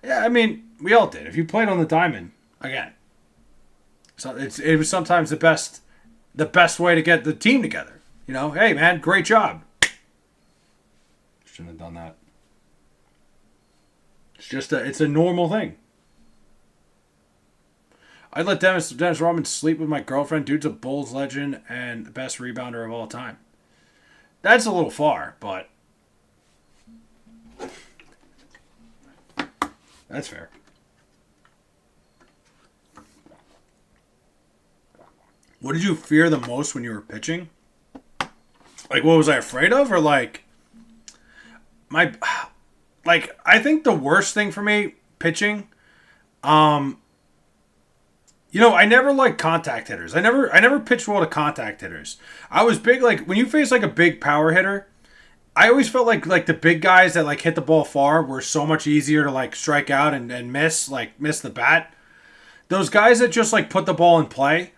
Yeah, I mean, we all did. If you played on the diamond, again, so it was sometimes the best way to get the team together. You know, hey man, great job. Shouldn't have done that. It's a normal thing. I'd let Dennis Rodman sleep with my girlfriend. Dude's a Bulls legend and the best rebounder of all time. That's a little far, but that's fair. What did you fear the most when you were pitching? Like, what was I afraid of? Or, like, I think the worst thing for me, pitching, you know, I never liked contact hitters. I never pitched well to contact hitters. I was big, like, when you face, like, a big power hitter, I always felt like the big guys that, like, hit the ball far were so much easier to, like, strike out and miss the bat. Those guys that just, like, put the ball in play,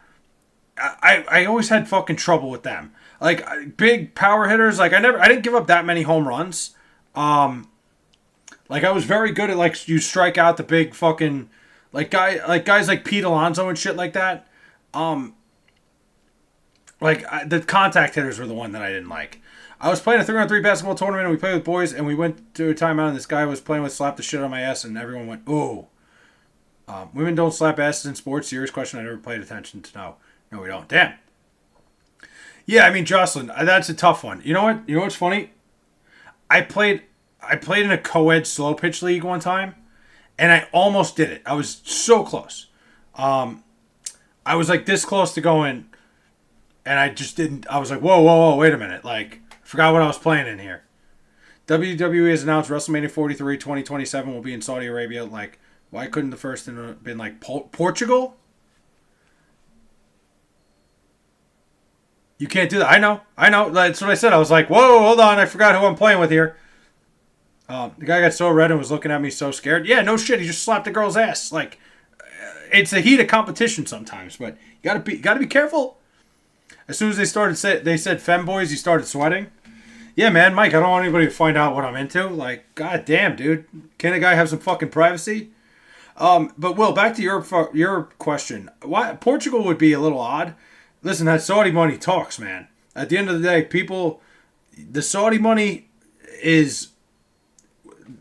I always had fucking trouble with them. Like, big power hitters, like, I didn't give up that many home runs. Like, I was very good at, like, you strike out the big fucking, guys like Pete Alonso and shit like that. The contact hitters were the one that I didn't like. I was playing a 3-on-3 basketball tournament, and we played with boys, and we went to a timeout, and this guy was playing with slapped the shit on my ass, and everyone went, ooh. Women don't slap asses in sports. Serious question. I never paid attention to know. No, we don't. Damn. Yeah, I mean, Jocelyn, that's a tough one. You know what? You know what's funny? I played I played in a co-ed slow pitch league one time, and I almost did it. I was so close. I was like this close to going, and I just didn't. I was like, whoa, whoa, whoa, wait a minute. Like, I forgot what I was playing in here. WWE has announced WrestleMania 43 2027 will be in Saudi Arabia. Like, why couldn't the first have been like Portugal? You can't do that. I know. That's what I said. I was like, whoa, hold on. I forgot who I'm playing with here. The guy got so red and was looking at me so scared. Yeah, no shit. He just slapped the girl's ass. Like, it's a heat of competition sometimes, but you gotta be careful. As soon as they said femboys, he started sweating. Yeah, man, Mike, I don't want anybody to find out what I'm into. Like, god damn, dude. Can a guy have some fucking privacy? But Will, back to your question. Why Portugal would be a little odd. Listen, that Saudi money talks, man. At the end of the day, the Saudi money is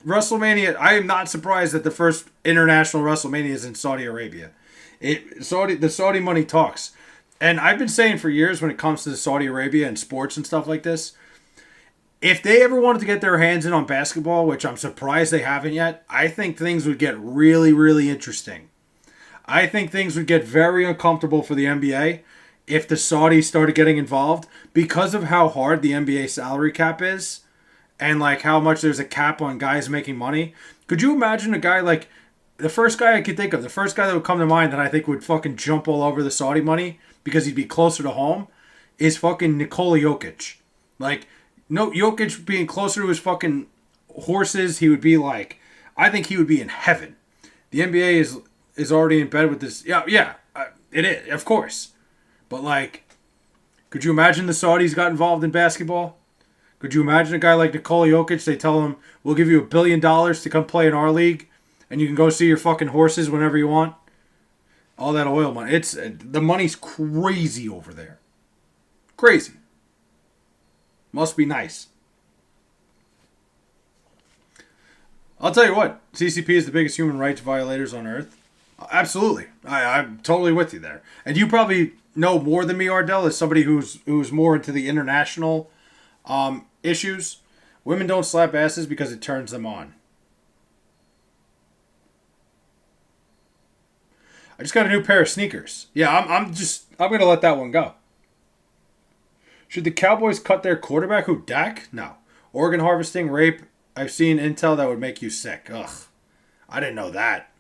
WrestleMania. I am not surprised that the first international WrestleMania is in Saudi Arabia. The Saudi money talks, and I've been saying for years when it comes to Saudi Arabia and sports and stuff like this, if they ever wanted to get their hands in on basketball, which I'm surprised they haven't yet, I think things would get really, really interesting. I think things would get very uncomfortable for the NBA if the Saudis started getting involved because of how hard the NBA salary cap is and like how much there's a cap on guys making money. Could you imagine a guy like the first guy I could think of, the first guy that would come to mind that I think would fucking jump all over the Saudi money because he'd be closer to home is fucking Nikola Jokic. Like, no, Jokic being closer to his fucking horses, he would be like, I think he would be in heaven. The NBA is already in bed with this. Yeah, it is, of course. But, like, could you imagine the Saudis got involved in basketball? Could you imagine a guy like Nikola Jokic, they tell him, we'll give you $1 billion to come play in our league, and you can go see your fucking horses whenever you want? All that oil money. The money's crazy over there. Crazy. Must be nice. I'll tell you what, CCP is the biggest human rights violators on earth. Absolutely. I'm totally with you there. And you probably know more than me, Ardell, as somebody who's more into the international issues. Women don't slap asses because it turns them on. I just got a new pair of sneakers. Yeah, I'm gonna let that one go. Should the Cowboys cut their quarterback? Who, Dak? No. Organ harvesting, rape. I've seen intel that would make you sick. Ugh. I didn't know that.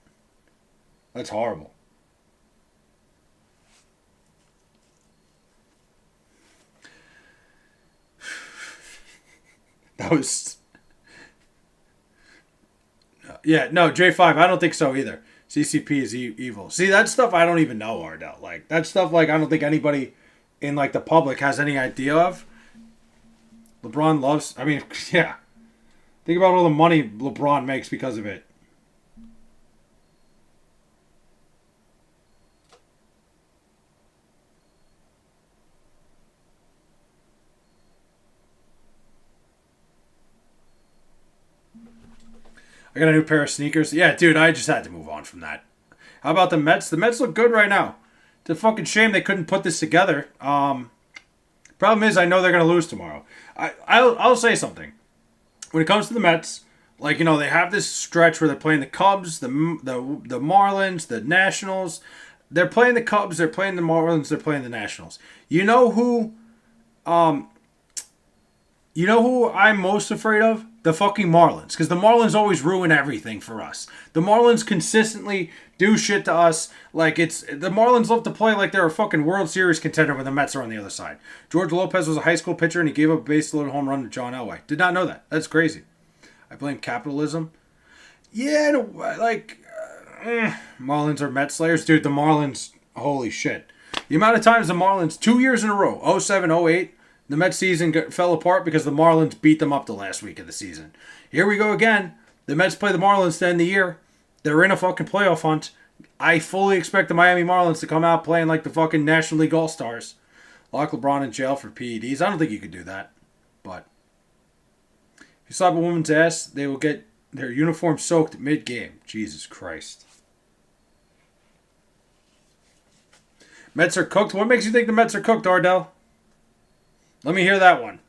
That's horrible. That was... Yeah, no, J5, I don't think so either. CCP is evil. See, that stuff I don't even know, Ardell. Like, that stuff, like, I don't think anybody in, like, the public has any idea of. LeBron loves... I mean, yeah. Think about all the money LeBron makes because of it. I got a new pair of sneakers. Yeah, dude, I just had to move on from that. How about the Mets? The Mets look good right now. It's a fucking shame they couldn't put this together. Problem is, I know they're going to lose tomorrow. I'll say something. When it comes to the Mets, like, you know, they have this stretch where they're playing the Cubs, the Marlins, the Nationals. They're playing the Cubs, they're playing the Marlins, they're playing the Nationals. You know who I'm most afraid of? The fucking Marlins. Because the Marlins always ruin everything for us. The Marlins consistently do shit to us. Like, the Marlins love to play like they're a fucking World Series contender when the Mets are on the other side. George Lopez was a high school pitcher and he gave up a base-loaded home run to John Elway. Did not know that. That's crazy. I blame capitalism. Yeah, like, Marlins are Mets slayers. Dude, the Marlins, holy shit. The amount of times the Marlins, 2 years in a row, 07, 08, the Mets season fell apart because the Marlins beat them up the last week of the season. Here we go again. The Mets play the Marlins to end the year. They're in a fucking playoff hunt. I fully expect the Miami Marlins to come out playing like the fucking National League All-Stars. Lock LeBron in jail for PEDs. I don't think you could do that. But if you slap a woman's ass, they will get their uniform soaked mid-game. Jesus Christ. Mets are cooked. What makes you think the Mets are cooked, Ardell? Let me hear that one.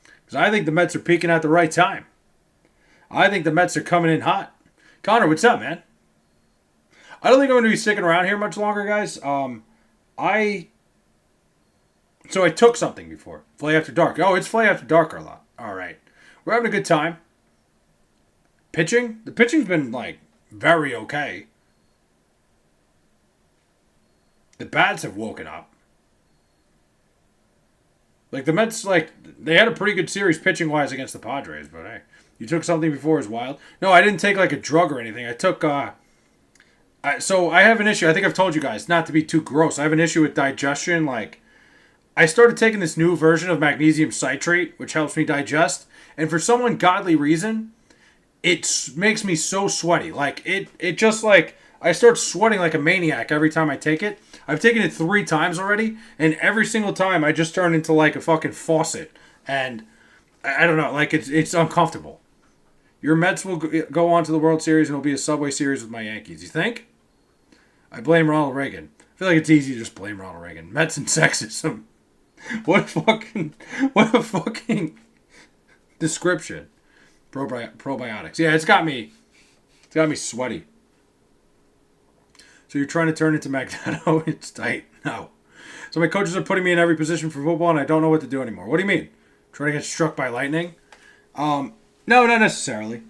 Because I think the Mets are peaking at the right time. I think the Mets are coming in hot. Connor, what's up, man? I don't think I'm going to be sticking around here much longer, guys. I took something before. Flay After Dark. Oh, it's Flay After Dark a lot. All right. We're having a good time. Pitching? The pitching's been, like, very okay. The bats have woken up. Like, the Mets, like, they had a pretty good series pitching-wise against the Padres, but hey. You took something before as wild? No, I didn't take, like, a drug or anything. I took, so I have an issue. I think I've told you guys, not to be too gross. I have an issue with digestion. Like, I started taking this new version of magnesium citrate, which helps me digest. And for some ungodly reason, it makes me so sweaty. Like, it just, like, I start sweating like a maniac every time I take it. I've taken it 3 times already, and every single time I just turn into, like, a fucking faucet. And I don't know, like, it's uncomfortable. Your Mets will go on to the World Series, and it'll be a Subway Series with my Yankees. You think? I blame Ronald Reagan. I feel like it's easy to just blame Ronald Reagan. Mets and sexism. What a fucking description. Probiotics. Yeah, it's got me sweaty. So you're trying to turn into Magneto? It's tight. No. So my coaches are putting me in every position for football, and I don't know what to do anymore. What do you mean? Trying to get struck by lightning? No, not necessarily.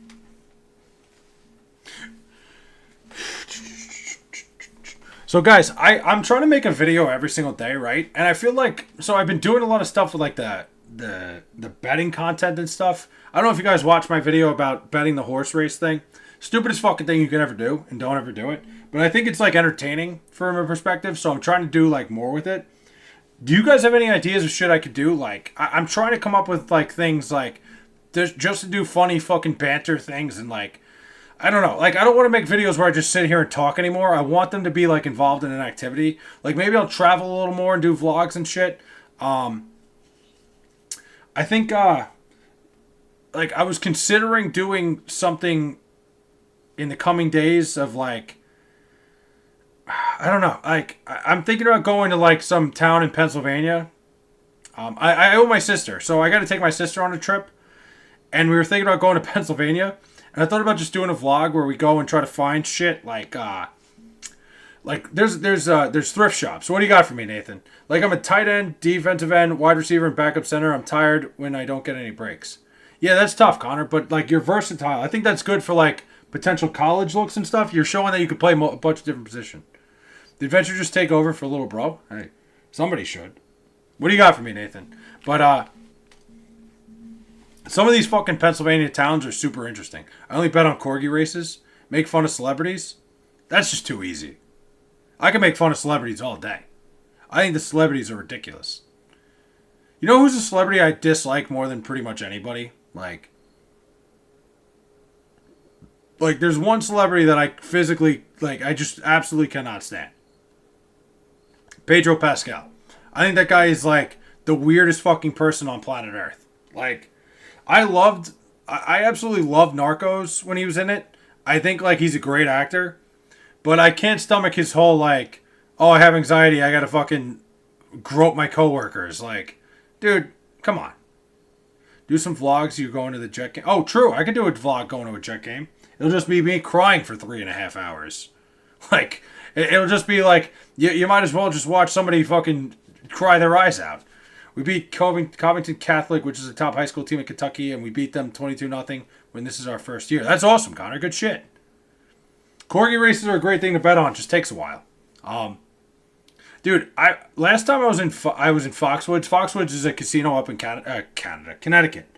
So guys, I'm trying to make a video every single day, right? And I feel like, so I've been doing a lot of stuff with like the betting content and stuff. I don't know if you guys watched my video about betting the horse race thing. Stupidest fucking thing you can ever do, and don't ever do it. But I think it's like entertaining from a perspective, so I'm trying to do like more with it. Do you guys have any ideas of shit I could do? Like, I'm trying to come up with like things like just to do funny fucking banter things and like, I don't know. Like, I don't want to make videos where I just sit here and talk anymore. I want them to be like involved in an activity. Like, maybe I'll travel a little more and do vlogs and shit. I think like I was considering doing something in the coming days of like, I don't know. Like, I'm thinking about going to like some town in Pennsylvania. I owe my sister, so I got to take my sister on a trip. And we were thinking about going to Pennsylvania. And I thought about just doing a vlog where we go and try to find shit like there's thrift shops. What do you got for me, Nathan? Like, I'm a tight end, defensive end, wide receiver, and backup center. I'm tired when I don't get any breaks. Yeah, that's tough, Connor. But like, you're versatile. I think that's good for like potential college looks and stuff. You're showing that you could play a bunch of different positions. Did Adventure just take over for little bro? Hey, somebody should. What do you got for me, Nathan? But some of these fucking Pennsylvania towns are super interesting. I only bet on corgi races. Make fun of celebrities. That's just too easy. I can make fun of celebrities all day. I think the celebrities are ridiculous. You know who's a celebrity I dislike more than pretty much anybody? Like there's one celebrity that I physically, like, I just absolutely cannot stand. Pedro Pascal. I think that guy is like the weirdest fucking person on planet Earth. Like, I absolutely loved Narcos when he was in it. I think like he's a great actor. But I can't stomach his whole like, oh, I have anxiety, I gotta fucking grope my coworkers. Like, dude, come on. Do some vlogs, you going to the Jet game. Oh, true, I could do a vlog going to a Jet game. It'll just be me crying for 3.5 hours. Like, it'll just be like, you might as well just watch somebody fucking cry their eyes out. We beat Covington Catholic, which is a top high school team in Kentucky, and we beat them 22-0 when this is our first year. That's awesome, Connor. Good shit. Corgi races are a great thing to bet on. Just takes a while. Dude, last time I was in Foxwoods. Foxwoods is a casino up in Connecticut.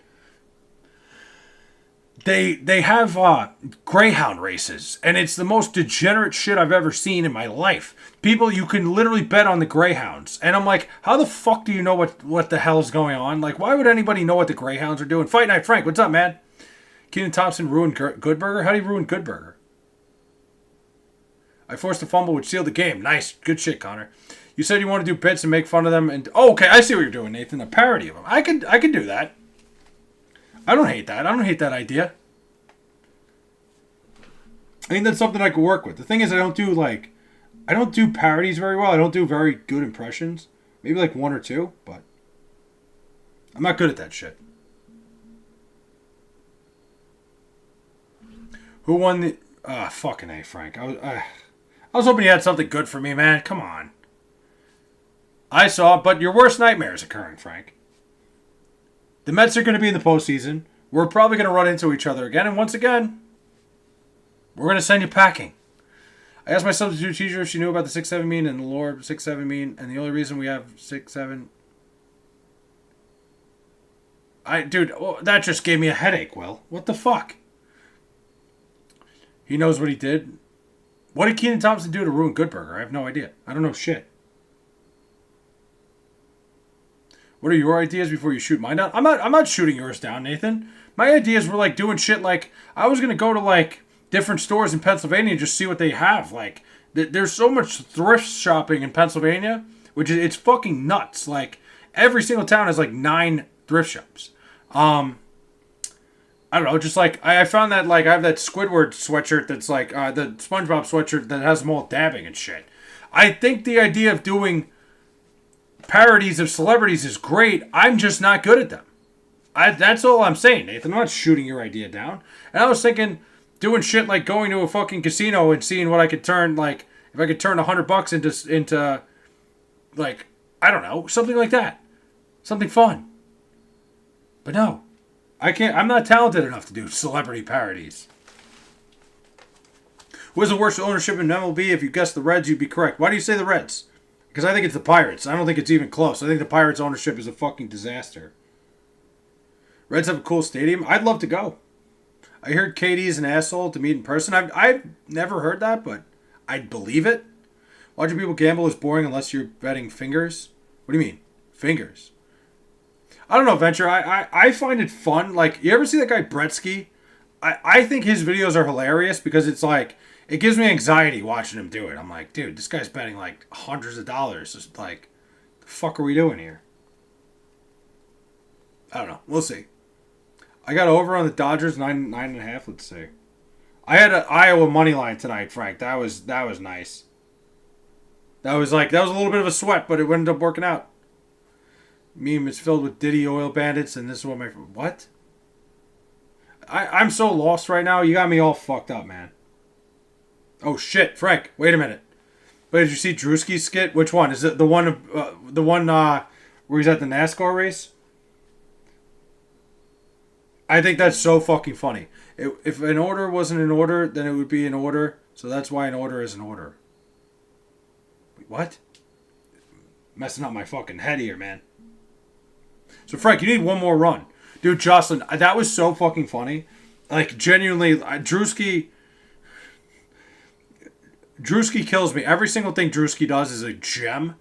They have greyhound races, and it's the most degenerate shit I've ever seen in my life. People, you can literally bet on the greyhounds, and I'm like, how the fuck do you know what the hell's going on? Like, why would anybody know what the greyhounds are doing? Fight Night Frank, what's up, man? Keenan Thompson ruined Good Burger. How do you ruin Good Burger? I forced a fumble which sealed the game. Nice, good shit, Connor. You said you want to do bits and make fun of them, and okay, I see what you're doing, Nathan. A parody of them. I could do that. I don't hate that. I don't hate that idea. I think that's something I could work with. The thing is, I don't do like, I don't do parodies very well. I don't do very good impressions. Maybe like one or two, but I'm not good at that shit. Who won the... fucking A, Frank. I was hoping you had something good for me, man. Come on. I saw it, but your worst nightmare is occurring, Frank. The Mets are going to be in the postseason. We're probably going to run into each other again. And once again, we're going to send you packing. I asked my substitute teacher if she knew about the 6-7 mean and the lore of 6-7 mean. And the only reason we have 6-7... Dude, that just gave me a headache, Will. What the fuck? He knows what he did. What did Kenan Thompson do to ruin Good Burger? I have no idea. I don't know shit. What are your ideas before you shoot mine down? I'm not shooting yours down, Nathan. My ideas were like doing shit like I was gonna go to like different stores in Pennsylvania and just see what they have. Like there's so much thrift shopping in Pennsylvania, which is it's fucking nuts. Like every single town has like 9 thrift shops. I don't know, just like I found that like I have that Squidward sweatshirt that's like the SpongeBob sweatshirt that has them all dabbing and shit. I think the idea of doing parodies of celebrities is great. I'm just not good at them. That's all I'm saying, Nathan. I'm not shooting your idea down. And I was thinking doing shit like going to a fucking casino and seeing what I could turn, like if I could turn $100 into like I don't know, something like that, something fun. But no, I can't. I'm not talented enough to do celebrity parodies. Who has the worst ownership in MLB? If you guessed the Reds, you'd be correct. Why do you say the Reds? Because I think it's the Pirates. I don't think it's even close. I think the Pirates' ownership is a fucking disaster. Reds have a cool stadium. I'd love to go. I heard KD's an asshole to meet in person. I've never heard that, but I'd believe it. Watching people gamble is boring unless you're betting fingers. What do you mean? Fingers? I don't know, Venture. I find it fun. Like, you ever see that guy Bretsky? I think his videos are hilarious because it's like, it gives me anxiety watching him do it. I'm like, dude, this guy's betting like hundreds of dollars. Just like, the fuck are we doing here? I don't know. We'll see. I got over on the Dodgers 9.5. Let's see. I had an Iowa money line tonight, Frank. That was nice. That was a little bit of a sweat, but it ended up working out. Meme is filled with Diddy oil bandits, and this is what what? I'm so lost right now. You got me all fucked up, man. Oh shit, Frank! Wait a minute. But did you see Drewski's skit? Which one is it? The one where he's at the NASCAR race? I think that's so fucking funny. If an order wasn't an order, then it would be an order. So that's why an order is an order. Wait, what? Messing up my fucking head here, man. So Frank, you need one more run. Dude, Jocelyn, that was so fucking funny. Like, genuinely, Drewski kills me. Every single thing Drewski does is a gem.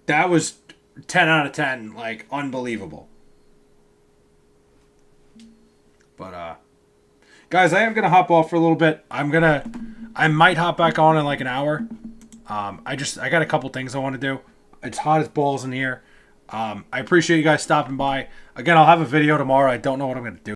That was 10 out of 10. Like, unbelievable. But, guys, I am going to hop off for a little bit. I might hop back on in like an hour. I got a couple things I want to do. It's hot as balls in here. I appreciate you guys stopping by. Again, I'll have a video tomorrow. I don't know what I'm going to do.